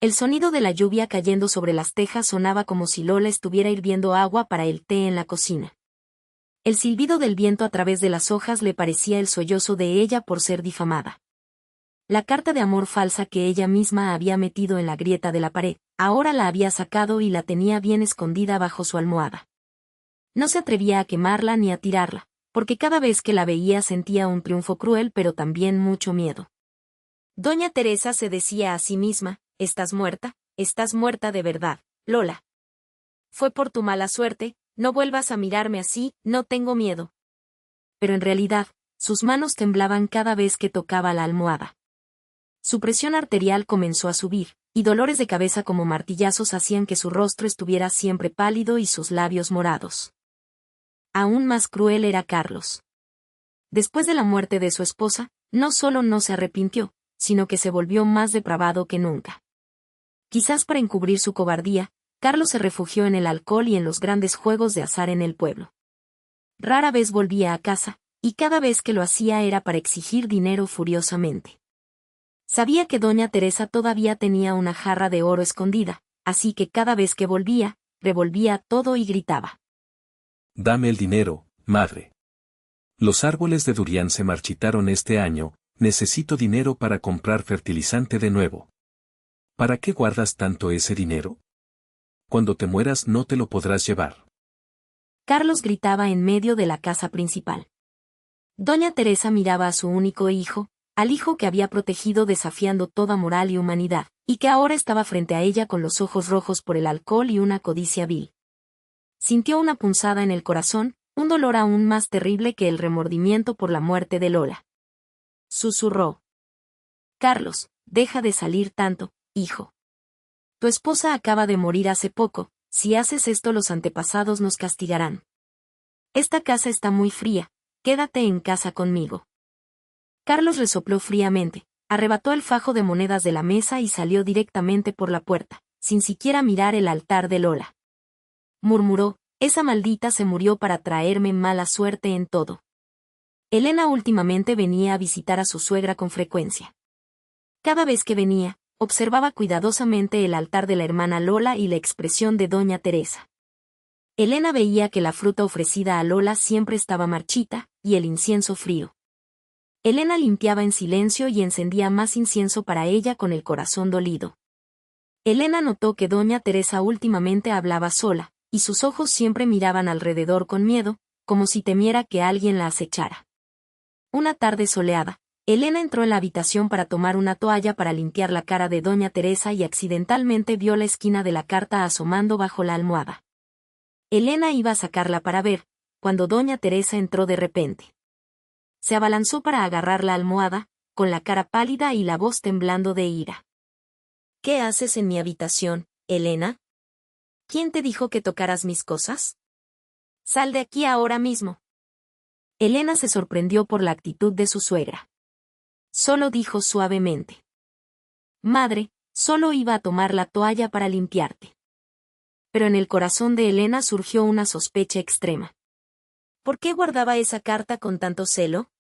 El sonido de la lluvia cayendo sobre las tejas sonaba como si Lola estuviera hirviendo agua para el té en la cocina. El silbido del viento a través de las hojas le parecía el sollozo de ella por ser difamada. La carta de amor falsa que ella misma había metido en la grieta de la pared, ahora la había sacado y la tenía bien escondida bajo su almohada. No se atrevía a quemarla ni a tirarla, porque cada vez que la veía sentía un triunfo cruel pero también mucho miedo. Doña Teresa se decía a sí misma: estás muerta de verdad, Lola. Fue por tu mala suerte, no vuelvas a mirarme así, no tengo miedo. Pero en realidad, sus manos temblaban cada vez que tocaba la almohada. Su presión arterial comenzó a subir, y dolores de cabeza como martillazos hacían que su rostro estuviera siempre pálido y sus labios morados. Aún más cruel era Carlos. Después de la muerte de su esposa, no solo no se arrepintió, sino que se volvió más depravado que nunca. Quizás para encubrir su cobardía, Carlos se refugió en el alcohol y en los grandes juegos de azar en el pueblo. Rara vez volvía a casa, y cada vez que lo hacía era para exigir dinero furiosamente. Sabía que doña Teresa todavía tenía una jarra de oro escondida, así que cada vez que volvía, revolvía todo y gritaba: Dame el dinero, madre. Los árboles de durian se marchitaron este año, necesito dinero para comprar fertilizante de nuevo. ¿Para qué guardas tanto ese dinero? Cuando te mueras no te lo podrás llevar. Carlos gritaba en medio de la casa principal. Doña Teresa miraba a su único hijo, al hijo que había protegido desafiando toda moral y humanidad, y que ahora estaba frente a ella con los ojos rojos por el alcohol y una codicia vil. Sintió una punzada en el corazón, un dolor aún más terrible que el remordimiento por la muerte de Lola. Susurró: Carlos, deja de salir tanto, hijo. Tu esposa acaba de morir hace poco, si haces esto los antepasados nos castigarán. Esta casa está muy fría, quédate en casa conmigo. Carlos resopló fríamente, arrebató el fajo de monedas de la mesa y salió directamente por la puerta, sin siquiera mirar el altar de Lola. Murmuró: esa maldita se murió para traerme mala suerte en todo. Elena últimamente venía a visitar a su suegra con frecuencia. Cada vez que venía, observaba cuidadosamente el altar de la hermana Lola y la expresión de doña Teresa. Elena veía que la fruta ofrecida a Lola siempre estaba marchita, y el incienso frío. Elena limpiaba en silencio y encendía más incienso para ella con el corazón dolido. Elena notó que doña Teresa últimamente hablaba sola, y sus ojos siempre miraban alrededor con miedo, como si temiera que alguien la acechara. Una tarde soleada, Elena entró en la habitación para tomar una toalla para limpiar la cara de doña Teresa y accidentalmente vio la esquina de la carta asomando bajo la almohada. Elena iba a sacarla para ver, cuando doña Teresa entró de repente. Se abalanzó para agarrar la almohada, con la cara pálida y la voz temblando de ira. ¿Qué haces en mi habitación, Elena? ¿Quién te dijo que tocaras mis cosas? Sal de aquí ahora mismo. Elena se sorprendió por la actitud de su suegra. Solo dijo suavemente: Madre, solo iba a tomar la toalla para limpiarte. Pero en el corazón de Elena surgió una sospecha extrema. ¿Por qué guardaba esa carta con tanto celo?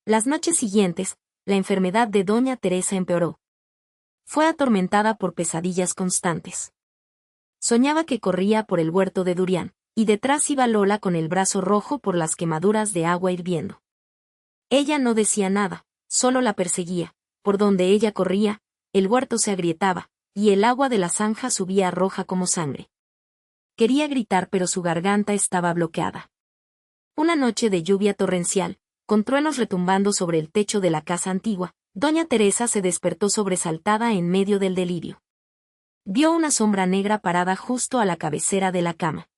Las noches siguientes, la enfermedad de doña Teresa empeoró. Fue atormentada por pesadillas constantes. Soñaba que corría por el huerto de durián, y detrás iba Lola con el brazo rojo por las quemaduras de agua hirviendo. Ella no decía nada, solo la perseguía. Por donde ella corría, el huerto se agrietaba, y el agua de la zanja subía roja como sangre. Quería gritar pero su garganta estaba bloqueada. Una noche de lluvia torrencial, con truenos retumbando sobre el techo de la casa antigua, doña Teresa se despertó sobresaltada en medio del delirio. Vio una sombra negra parada justo a la cabecera de la cama.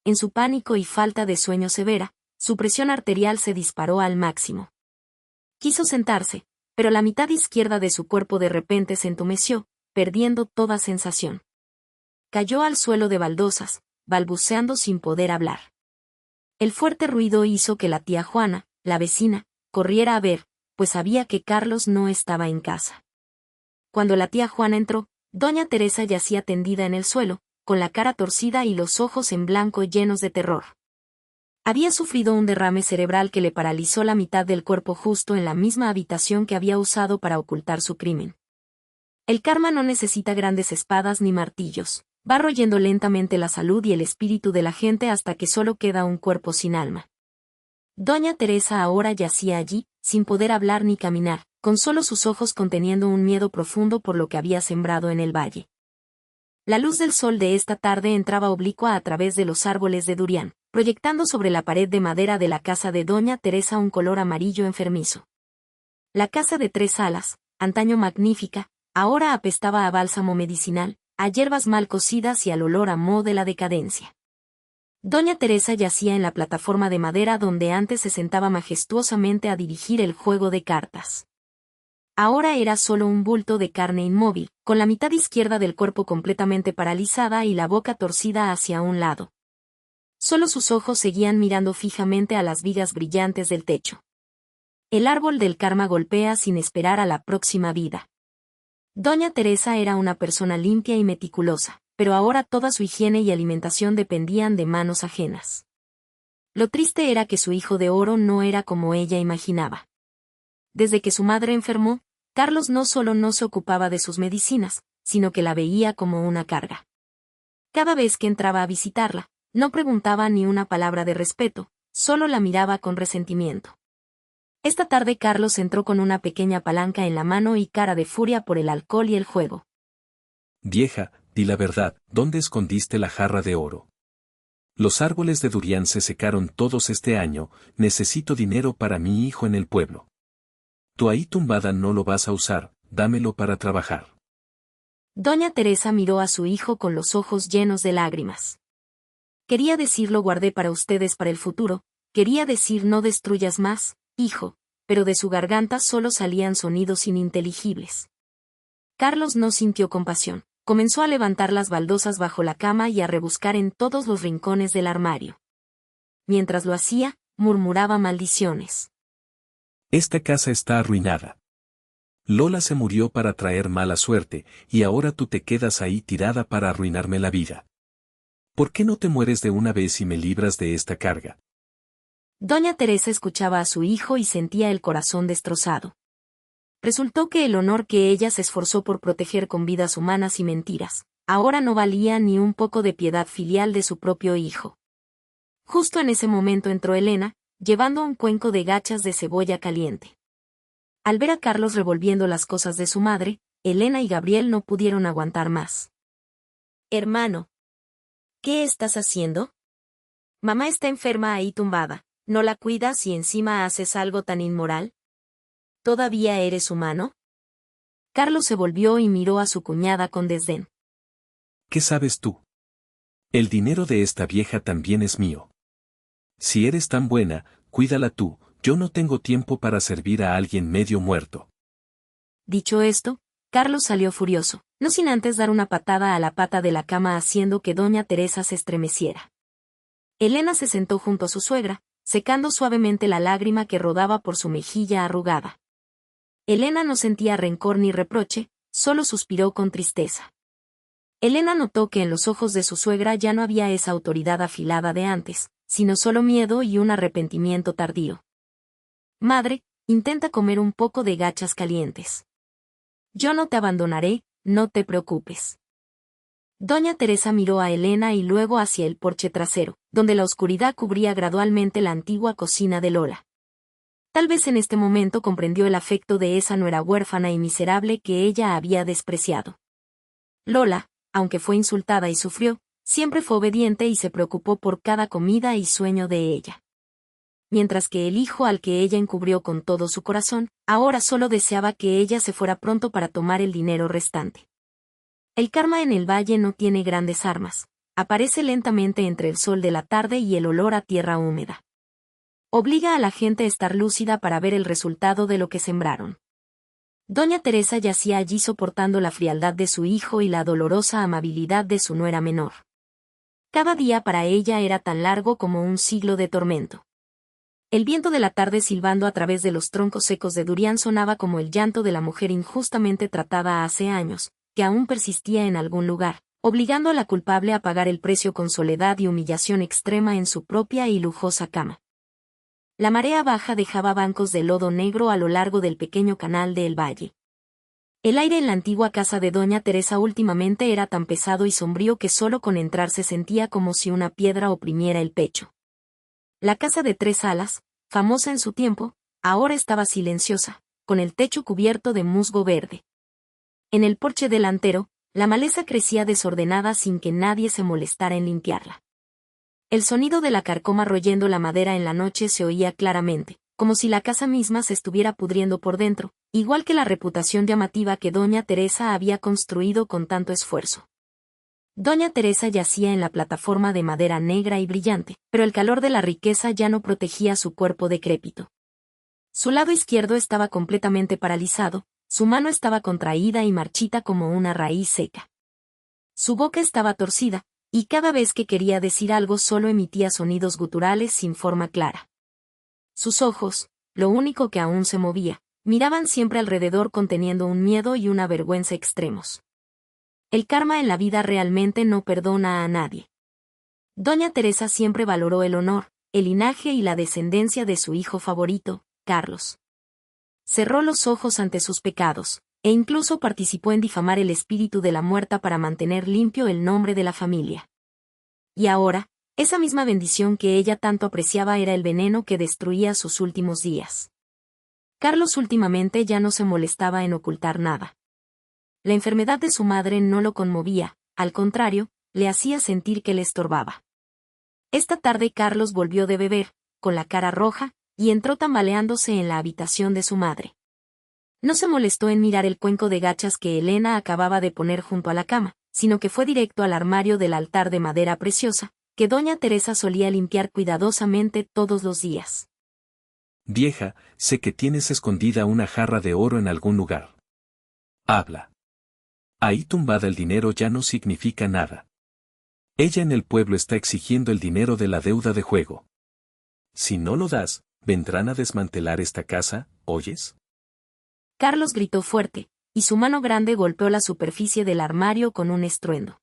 En su pánico y falta de sueño severa, su presión arterial se disparó al máximo. Quiso sentarse, pero la mitad izquierda de su cuerpo de repente se entumeció, perdiendo toda sensación. Cayó al suelo de baldosas, balbuceando sin poder hablar. El fuerte ruido hizo que la tía Juana, la vecina, corriera a ver, pues sabía que Carlos no estaba en casa. Cuando la tía Juana entró, doña Teresa yacía tendida en el suelo, con la cara torcida y los ojos en blanco llenos de terror. Había sufrido un derrame cerebral que le paralizó la mitad del cuerpo justo en la misma habitación que había usado para ocultar su crimen. El karma no necesita grandes espadas ni martillos, va royendo lentamente la salud y el espíritu de la gente hasta que solo queda un cuerpo sin alma. Doña Teresa ahora yacía allí, sin poder hablar ni caminar, con solo sus ojos conteniendo un miedo profundo por lo que había sembrado en el valle. La luz del sol de esta tarde entraba oblicua a través de los árboles de durián, proyectando sobre la pared de madera de la casa de doña Teresa un color amarillo enfermizo. La casa de 3 salas, antaño magnífica, ahora apestaba a bálsamo medicinal, a hierbas mal cocidas y al olor a moho de la decadencia. Doña Teresa yacía en la plataforma de madera donde antes se sentaba majestuosamente a dirigir el juego de cartas. Ahora era solo un bulto de carne inmóvil, con la mitad izquierda del cuerpo completamente paralizada y la boca torcida hacia un lado. Solo sus ojos seguían mirando fijamente a las vigas brillantes del techo. El árbol del karma golpea sin esperar a la próxima vida. Doña Teresa era una persona limpia y meticulosa, pero ahora toda su higiene y alimentación dependían de manos ajenas. Lo triste era que su hijo de oro no era como ella imaginaba. Desde que su madre enfermó, Carlos no solo no se ocupaba de sus medicinas, sino que la veía como una carga. Cada vez que entraba a visitarla, no preguntaba ni una palabra de respeto, solo la miraba con resentimiento. Esta tarde Carlos entró con una pequeña palanca en la mano y cara de furia por el alcohol y el juego. Vieja, di la verdad, ¿dónde escondiste la jarra de oro? Los árboles de durián se secaron todos este año, necesito dinero para mi hijo en el pueblo. Tú ahí tumbada no lo vas a usar, dámelo para trabajar. Doña Teresa miró a su hijo con los ojos llenos de lágrimas. Quería decir lo guardé para ustedes para el futuro, quería decir no destruyas más, hijo, pero de su garganta solo salían sonidos ininteligibles. Carlos no sintió compasión, comenzó a levantar las baldosas bajo la cama y a rebuscar en todos los rincones del armario. Mientras lo hacía, murmuraba maldiciones. Esta casa está arruinada. Lola se murió para traer mala suerte, y ahora tú te quedas ahí tirada para arruinarme la vida. ¿Por qué no te mueres de una vez y me libras de esta carga? Doña Teresa escuchaba a su hijo y sentía el corazón destrozado. Resultó que el honor que ella se esforzó por proteger con vidas humanas y mentiras, ahora no valía ni un poco de piedad filial de su propio hijo. Justo en ese momento entró Elena, llevando un cuenco de gachas de cebolla caliente. Al ver a Carlos revolviendo las cosas de su madre, Elena y Gabriel no pudieron aguantar más. Hermano, ¿qué estás haciendo? Mamá está enferma ahí tumbada, ¿no la cuidas y encima haces algo tan inmoral? ¿Todavía eres humano? Carlos se volvió y miró a su cuñada con desdén. ¿Qué sabes tú? El dinero de esta vieja también es mío. Si eres tan buena, cuídala tú, yo no tengo tiempo para servir a alguien medio muerto. Dicho esto, Carlos salió furioso, no sin antes dar una patada a la pata de la cama haciendo que doña Teresa se estremeciera. Elena se sentó junto a su suegra, secando suavemente la lágrima que rodaba por su mejilla arrugada. Elena no sentía rencor ni reproche, solo suspiró con tristeza. Elena notó que en los ojos de su suegra ya no había esa autoridad afilada de antes, sino solo miedo y un arrepentimiento tardío. Madre, intenta comer un poco de gachas calientes. Yo no te abandonaré, no te preocupes. Doña Teresa miró a Elena y luego hacia el porche trasero, donde la oscuridad cubría gradualmente la antigua cocina de Lola. Tal vez en este momento comprendió el afecto de esa nuera huérfana y miserable que ella había despreciado. Lola, aunque fue insultada y sufrió, siempre fue obediente y se preocupó por cada comida y sueño de ella. Mientras que el hijo al que ella encubrió con todo su corazón, ahora solo deseaba que ella se fuera pronto para tomar el dinero restante. El karma en el valle no tiene grandes armas. Aparece lentamente entre el sol de la tarde y el olor a tierra húmeda. Obliga a la gente a estar lúcida para ver el resultado de lo que sembraron. Doña Teresa yacía allí soportando la frialdad de su hijo y la dolorosa amabilidad de su nuera menor. Cada día para ella era tan largo como un siglo de tormento. El viento de la tarde silbando a través de los troncos secos de durián sonaba como el llanto de la mujer injustamente tratada hace años, que aún persistía en algún lugar, obligando a la culpable a pagar el precio con soledad y humillación extrema en su propia y lujosa cama. La marea baja dejaba bancos de lodo negro a lo largo del pequeño canal del valle. El aire en la antigua casa de Doña Teresa últimamente era tan pesado y sombrío que solo con entrar se sentía como si una piedra oprimiera el pecho. La casa de 3 alas, famosa en su tiempo, ahora estaba silenciosa, con el techo cubierto de musgo verde. En el porche delantero, la maleza crecía desordenada sin que nadie se molestara en limpiarla. El sonido de la carcoma royendo la madera en la noche se oía claramente, como si la casa misma se estuviera pudriendo por dentro, igual que la reputación llamativa que Doña Teresa había construido con tanto esfuerzo. Doña Teresa yacía en la plataforma de madera negra y brillante, pero el calor de la riqueza ya no protegía su cuerpo decrépito. Su lado izquierdo estaba completamente paralizado, su mano estaba contraída y marchita como una raíz seca. Su boca estaba torcida, y cada vez que quería decir algo solo emitía sonidos guturales sin forma clara. Sus ojos, lo único que aún se movía, miraban siempre alrededor conteniendo un miedo y una vergüenza extremos. El karma en la vida realmente no perdona a nadie. Doña Teresa siempre valoró el honor, el linaje y la descendencia de su hijo favorito, Carlos. Cerró los ojos ante sus pecados, e incluso participó en difamar el espíritu de la muerta para mantener limpio el nombre de la familia. Y ahora, esa misma bendición que ella tanto apreciaba era el veneno que destruía sus últimos días. Carlos últimamente ya no se molestaba en ocultar nada. La enfermedad de su madre no lo conmovía, al contrario, le hacía sentir que le estorbaba. Esta tarde Carlos volvió de beber, con la cara roja, y entró tambaleándose en la habitación de su madre. No se molestó en mirar el cuenco de gachas que Elena acababa de poner junto a la cama, sino que fue directo al armario del altar de madera preciosa, que Doña Teresa solía limpiar cuidadosamente todos los días. Vieja, sé que tienes escondida una jarra de oro en algún lugar. Habla. Ahí tumbada el dinero ya no significa nada. Ella en el pueblo está exigiendo el dinero de la deuda de juego. Si no lo das, vendrán a desmantelar esta casa, ¿oyes? Carlos gritó fuerte, y su mano grande golpeó la superficie del armario con un estruendo.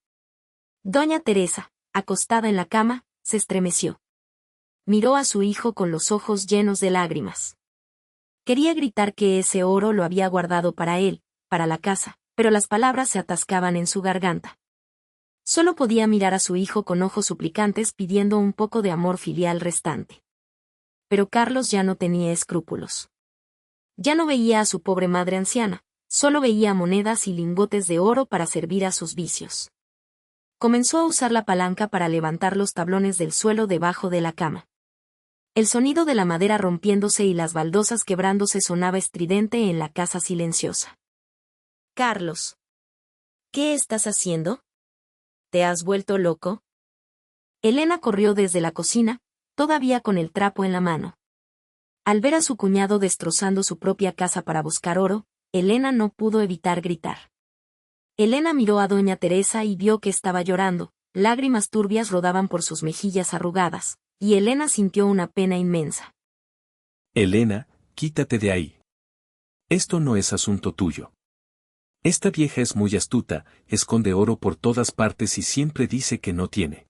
Doña Teresa, acostada en la cama, se estremeció. Miró a su hijo con los ojos llenos de lágrimas. Quería gritar que ese oro lo había guardado para él, para la casa, pero las palabras se atascaban en su garganta. Solo podía mirar a su hijo con ojos suplicantes pidiendo un poco de amor filial restante. Pero Carlos ya no tenía escrúpulos. Ya no veía a su pobre madre anciana, solo veía monedas y lingotes de oro para servir a sus vicios. Comenzó a usar la palanca para levantar los tablones del suelo debajo de la cama. El sonido de la madera rompiéndose y las baldosas quebrándose sonaba estridente en la casa silenciosa. Carlos. ¿Qué estás haciendo? ¿Te has vuelto loco? Elena corrió desde la cocina, todavía con el trapo en la mano. Al ver a su cuñado destrozando su propia casa para buscar oro, Elena no pudo evitar gritar. Elena miró a Doña Teresa y vio que estaba llorando, lágrimas turbias rodaban por sus mejillas arrugadas, y Elena sintió una pena inmensa. Elena, quítate de ahí. Esto no es asunto tuyo. Esta vieja es muy astuta, esconde oro por todas partes y siempre dice que no tiene.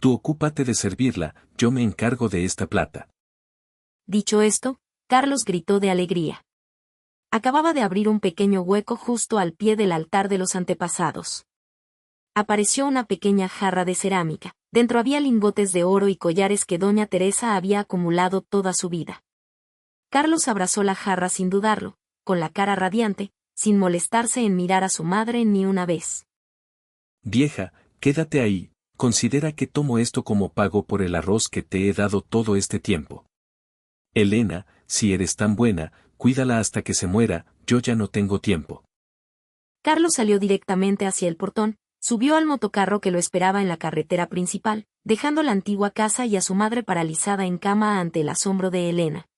Tú ocúpate de servirla, yo me encargo de esta plata. Dicho esto, Carlos gritó de alegría. Acababa de abrir un pequeño hueco justo al pie del altar de los antepasados. Apareció una pequeña jarra de cerámica. Dentro había lingotes de oro y collares que doña Teresa había acumulado toda su vida. Carlos abrazó la jarra sin dudarlo, con la cara radiante, sin molestarse en mirar a su madre ni una vez. Vieja, quédate ahí, considera que tomo esto como pago por el arroz que te he dado todo este tiempo. Elena, si eres tan buena, cuídala hasta que se muera, yo ya no tengo tiempo. Carlos salió directamente hacia el portón, subió al motocarro que lo esperaba en la carretera principal, dejando la antigua casa y a su madre paralizada en cama ante el asombro de Elena.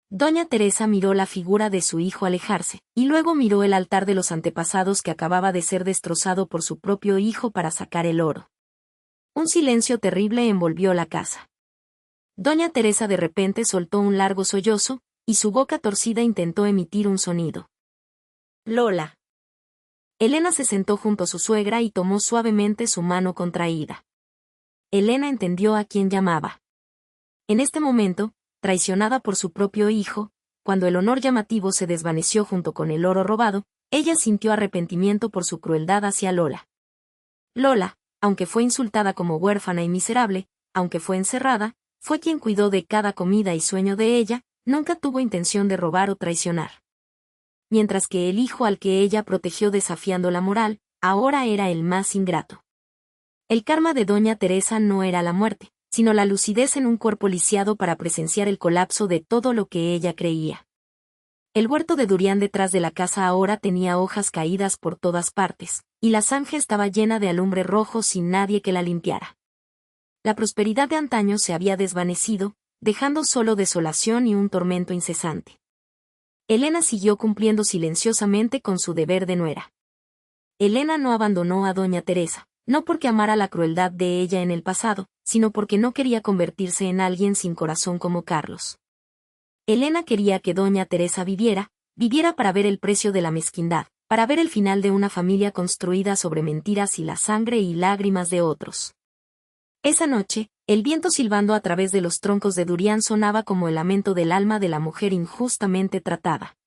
Doña Teresa miró la figura de su hijo alejarse, y luego miró el altar de los antepasados que acababa de ser destrozado por su propio hijo para sacar el oro. Un silencio terrible envolvió la casa. Doña Teresa de repente soltó un largo sollozo, y su boca torcida intentó emitir un sonido. Lola. Elena se sentó junto a su suegra y tomó suavemente su mano contraída. Elena entendió a quién llamaba. En este momento, traicionada por su propio hijo, cuando el honor llamativo se desvaneció junto con el oro robado, ella sintió arrepentimiento por su crueldad hacia Lola. Lola, aunque fue insultada como huérfana y miserable, aunque fue encerrada, fue quien cuidó de cada comida y sueño de ella, nunca tuvo intención de robar o traicionar. Mientras que el hijo al que ella protegió desafiando la moral, ahora era el más ingrato. El karma de doña Teresa no era la muerte, sino la lucidez en un cuerpo lisiado para presenciar el colapso de todo lo que ella creía. El huerto de durián detrás de la casa ahora tenía hojas caídas por todas partes, y la zanja estaba llena de alumbre rojo sin nadie que la limpiara. La prosperidad de antaño se había desvanecido, dejando solo desolación y un tormento incesante. Elena siguió cumpliendo silenciosamente con su deber de nuera. Elena no abandonó a doña Teresa, no porque amara la crueldad de ella en el pasado, sino porque no quería convertirse en alguien sin corazón como Carlos. Elena quería que doña Teresa viviera para ver el precio de la mezquindad, para ver el final de una familia construida sobre mentiras y la sangre y lágrimas de otros. Esa noche, el viento silbando a través de los troncos de durián sonaba como el lamento del alma de la mujer injustamente tratada.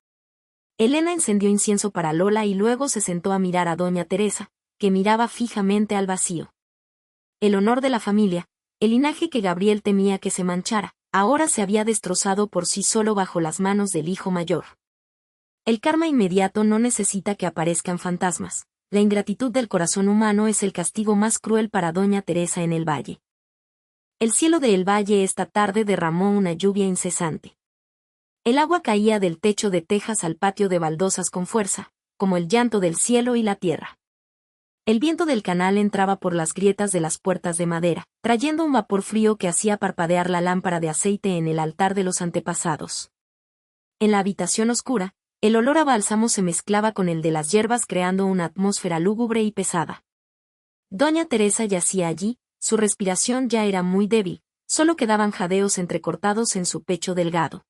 Elena encendió incienso para Lola y luego se sentó a mirar a doña Teresa, que miraba fijamente al vacío. El honor de la familia, el linaje que Gabriel temía que se manchara, ahora se había destrozado por sí solo bajo las manos del hijo mayor. El karma inmediato no necesita que aparezcan fantasmas. La ingratitud del corazón humano es el castigo más cruel para doña Teresa en el valle. El cielo de El Valle esta tarde derramó una lluvia incesante. El agua caía del techo de tejas al patio de baldosas con fuerza, como el llanto del cielo y la tierra. El viento del canal entraba por las grietas de las puertas de madera, trayendo un vapor frío que hacía parpadear la lámpara de aceite en el altar de los antepasados. En la habitación oscura, el olor a bálsamo se mezclaba con el de las hierbas creando una atmósfera lúgubre y pesada. Doña Teresa yacía allí, su respiración ya era muy débil, solo quedaban jadeos entrecortados en su pecho delgado.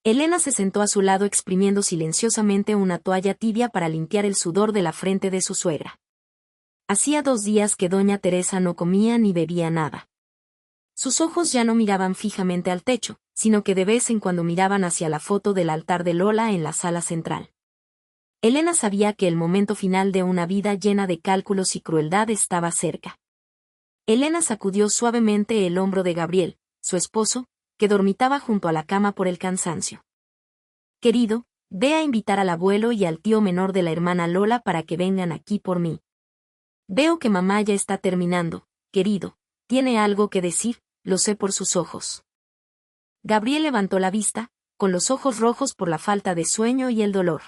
Elena se sentó a su lado exprimiendo silenciosamente una toalla tibia para limpiar el sudor de la frente de su suegra. Hacía 2 días que doña Teresa no comía ni bebía nada. Sus ojos ya no miraban fijamente al techo, sino que de vez en cuando miraban hacia la foto del altar de Lola en la sala central. Elena sabía que el momento final de una vida llena de cálculos y crueldad estaba cerca. Elena sacudió suavemente el hombro de Gabriel, su esposo, que dormitaba junto a la cama por el cansancio. Querido, ve a invitar al abuelo y al tío menor de la hermana Lola para que vengan aquí por mí. Veo que mamá ya está terminando, querido, tiene algo que decir, lo sé por sus ojos. Gabriel levantó la vista, con los ojos rojos por la falta de sueño y el dolor.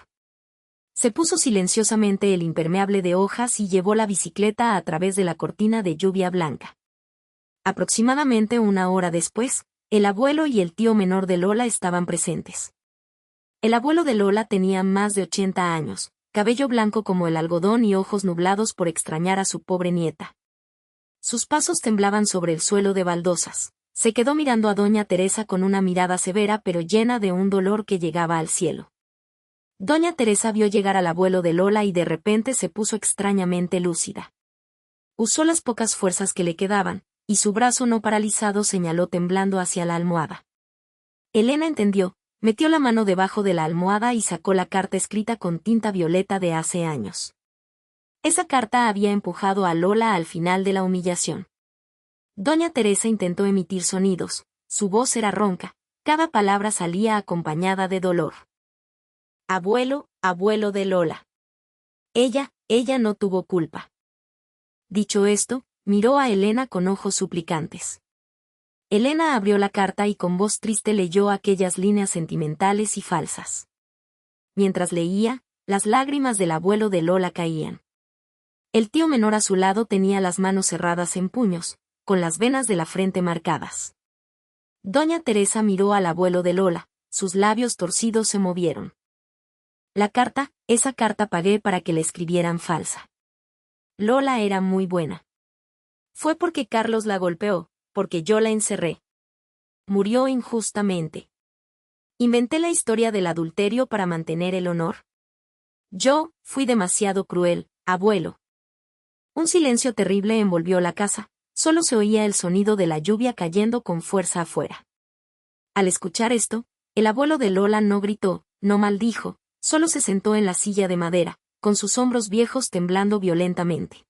Se puso silenciosamente el impermeable de hojas y llevó la bicicleta a través de la cortina de lluvia blanca. Aproximadamente 1 hora después, el abuelo y el tío menor de Lola estaban presentes. El abuelo de Lola tenía más de 80 años, cabello blanco como el algodón y ojos nublados por extrañar a su pobre nieta. Sus pasos temblaban sobre el suelo de baldosas. Se quedó mirando a doña Teresa con una mirada severa pero llena de un dolor que llegaba al cielo. Doña Teresa vio llegar al abuelo de Lola y de repente se puso extrañamente lúcida. Usó las pocas fuerzas que le quedaban, y su brazo no paralizado señaló temblando hacia la almohada. Elena entendió, metió la mano debajo de la almohada y sacó la carta escrita con tinta violeta de hace años. Esa carta había empujado a Lola al final de la humillación. Doña Teresa intentó emitir sonidos, su voz era ronca, cada palabra salía acompañada de dolor. Abuelo, abuelo de Lola. Ella no tuvo culpa. Dicho esto, miró a Elena con ojos suplicantes. Elena abrió la carta y con voz triste leyó aquellas líneas sentimentales y falsas. Mientras leía, las lágrimas del abuelo de Lola caían. El tío menor a su lado tenía las manos cerradas en puños, con las venas de la frente marcadas. Doña Teresa miró al abuelo de Lola, sus labios torcidos se movieron. Esa carta pagué para que la escribieran falsa. Lola era muy buena. Fue porque Carlos la golpeó, porque yo la encerré. Murió injustamente. Inventé la historia del adulterio para mantener el honor. Yo, fui demasiado cruel, abuelo. Un silencio terrible envolvió la casa, solo se oía el sonido de la lluvia cayendo con fuerza afuera. Al escuchar esto, el abuelo de Lola no gritó, no maldijo, solo se sentó en la silla de madera, con sus hombros viejos temblando violentamente.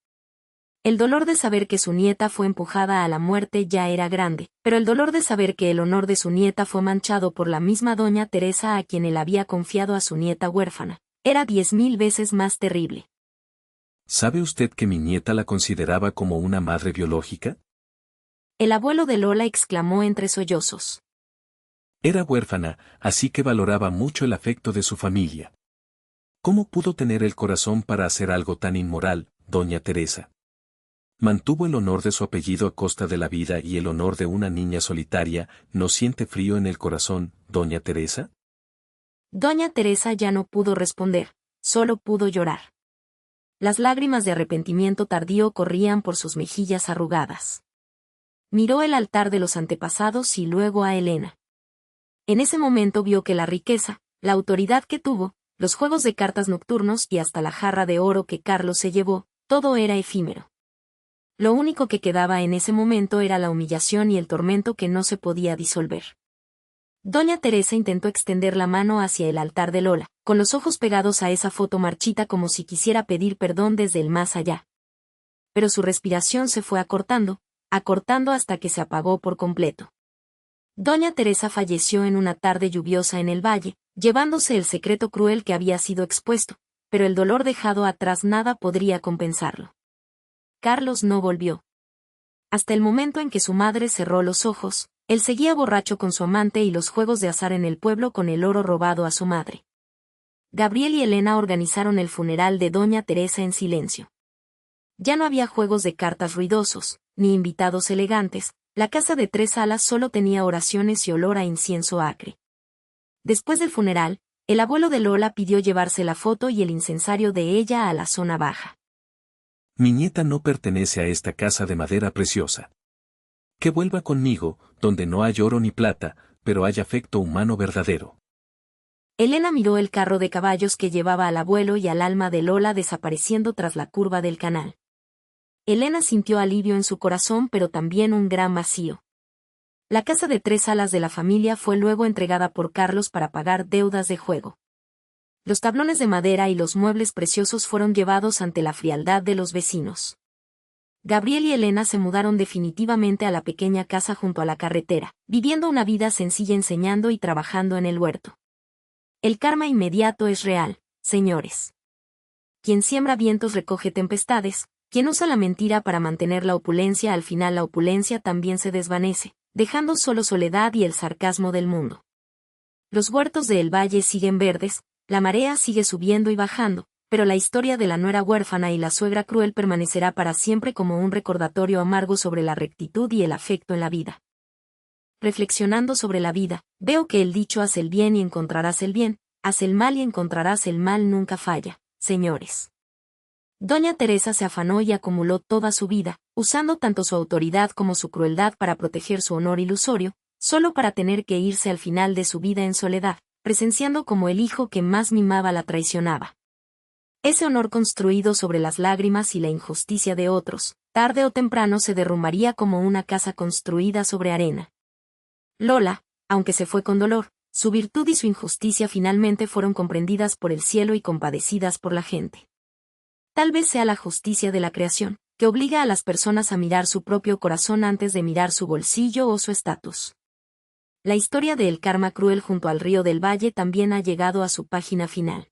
El dolor de saber que su nieta fue empujada a la muerte ya era grande, pero el dolor de saber que el honor de su nieta fue manchado por la misma doña Teresa a quien él había confiado a su nieta huérfana, era 10.000 veces más terrible. ¿Sabe usted que mi nieta la consideraba como una madre biológica? El abuelo de Lola exclamó entre sollozos. Era huérfana, así que valoraba mucho el afecto de su familia. ¿Cómo pudo tener el corazón para hacer algo tan inmoral, doña Teresa? Mantuvo el honor de su apellido a costa de la vida y el honor de una niña solitaria. ¿No siente frío en el corazón, doña Teresa? Doña Teresa ya no pudo responder, solo pudo llorar. Las lágrimas de arrepentimiento tardío corrían por sus mejillas arrugadas. Miró el altar de los antepasados y luego a Elena. En ese momento vio que la riqueza, la autoridad que tuvo, los juegos de cartas nocturnos y hasta la jarra de oro que Carlos se llevó, todo era efímero. Lo único que quedaba en ese momento era la humillación y el tormento que no se podía disolver. Doña Teresa intentó extender la mano hacia el altar de Lola, con los ojos pegados a esa foto marchita como si quisiera pedir perdón desde el más allá. Pero su respiración se fue acortando hasta que se apagó por completo. Doña Teresa falleció en una tarde lluviosa en el valle, llevándose el secreto cruel que había sido expuesto, pero el dolor dejado atrás nada podría compensarlo. Carlos no volvió. Hasta el momento en que su madre cerró los ojos, él seguía borracho con su amante y los juegos de azar en el pueblo con el oro robado a su madre. Gabriel y Elena organizaron el funeral de Doña Teresa en silencio. Ya no había juegos de cartas ruidosos, ni invitados elegantes, la casa de 3 salas solo tenía oraciones y olor a incienso acre. Después del funeral, el abuelo de Lola pidió llevarse la foto y el incensario de ella a la zona baja. Mi nieta no pertenece a esta casa de madera preciosa. Que vuelva conmigo, donde no hay oro ni plata, pero hay afecto humano verdadero. Elena miró el carro de caballos que llevaba al abuelo y al alma de Lola desapareciendo tras la curva del canal. Elena sintió alivio en su corazón pero también un gran vacío. La casa de 3 salas de la familia fue luego entregada por Carlos para pagar deudas de juego. Los tablones de madera y los muebles preciosos fueron llevados ante la frialdad de los vecinos. Gabriel y Elena se mudaron definitivamente a la pequeña casa junto a la carretera, viviendo una vida sencilla enseñando y trabajando en el huerto. El karma inmediato es real, señores. Quien siembra vientos recoge tempestades, quien usa la mentira para mantener la opulencia al final la opulencia también se desvanece, dejando solo soledad y el sarcasmo del mundo. Los huertos de El Valle siguen verdes, la marea sigue subiendo y bajando, pero la historia de la nuera huérfana y la suegra cruel permanecerá para siempre como un recordatorio amargo sobre la rectitud y el afecto en la vida. Reflexionando sobre la vida, veo que el dicho haz el bien y encontrarás el bien, haz el mal y encontrarás el mal nunca falla, señores. Doña Teresa se afanó y acumuló toda su vida, usando tanto su autoridad como su crueldad para proteger su honor ilusorio, solo para tener que irse al final de su vida en soledad, presenciando como el hijo que más mimaba la traicionaba. Ese honor construido sobre las lágrimas y la injusticia de otros, tarde o temprano se derrumbaría como una casa construida sobre arena. Lola, aunque se fue con dolor, su virtud y su injusticia finalmente fueron comprendidas por el cielo y compadecidas por la gente. Tal vez sea la justicia de la creación, que obliga a las personas a mirar su propio corazón antes de mirar su bolsillo o su estatus. La historia de El karma cruel junto al río del Valle también ha llegado a su página final.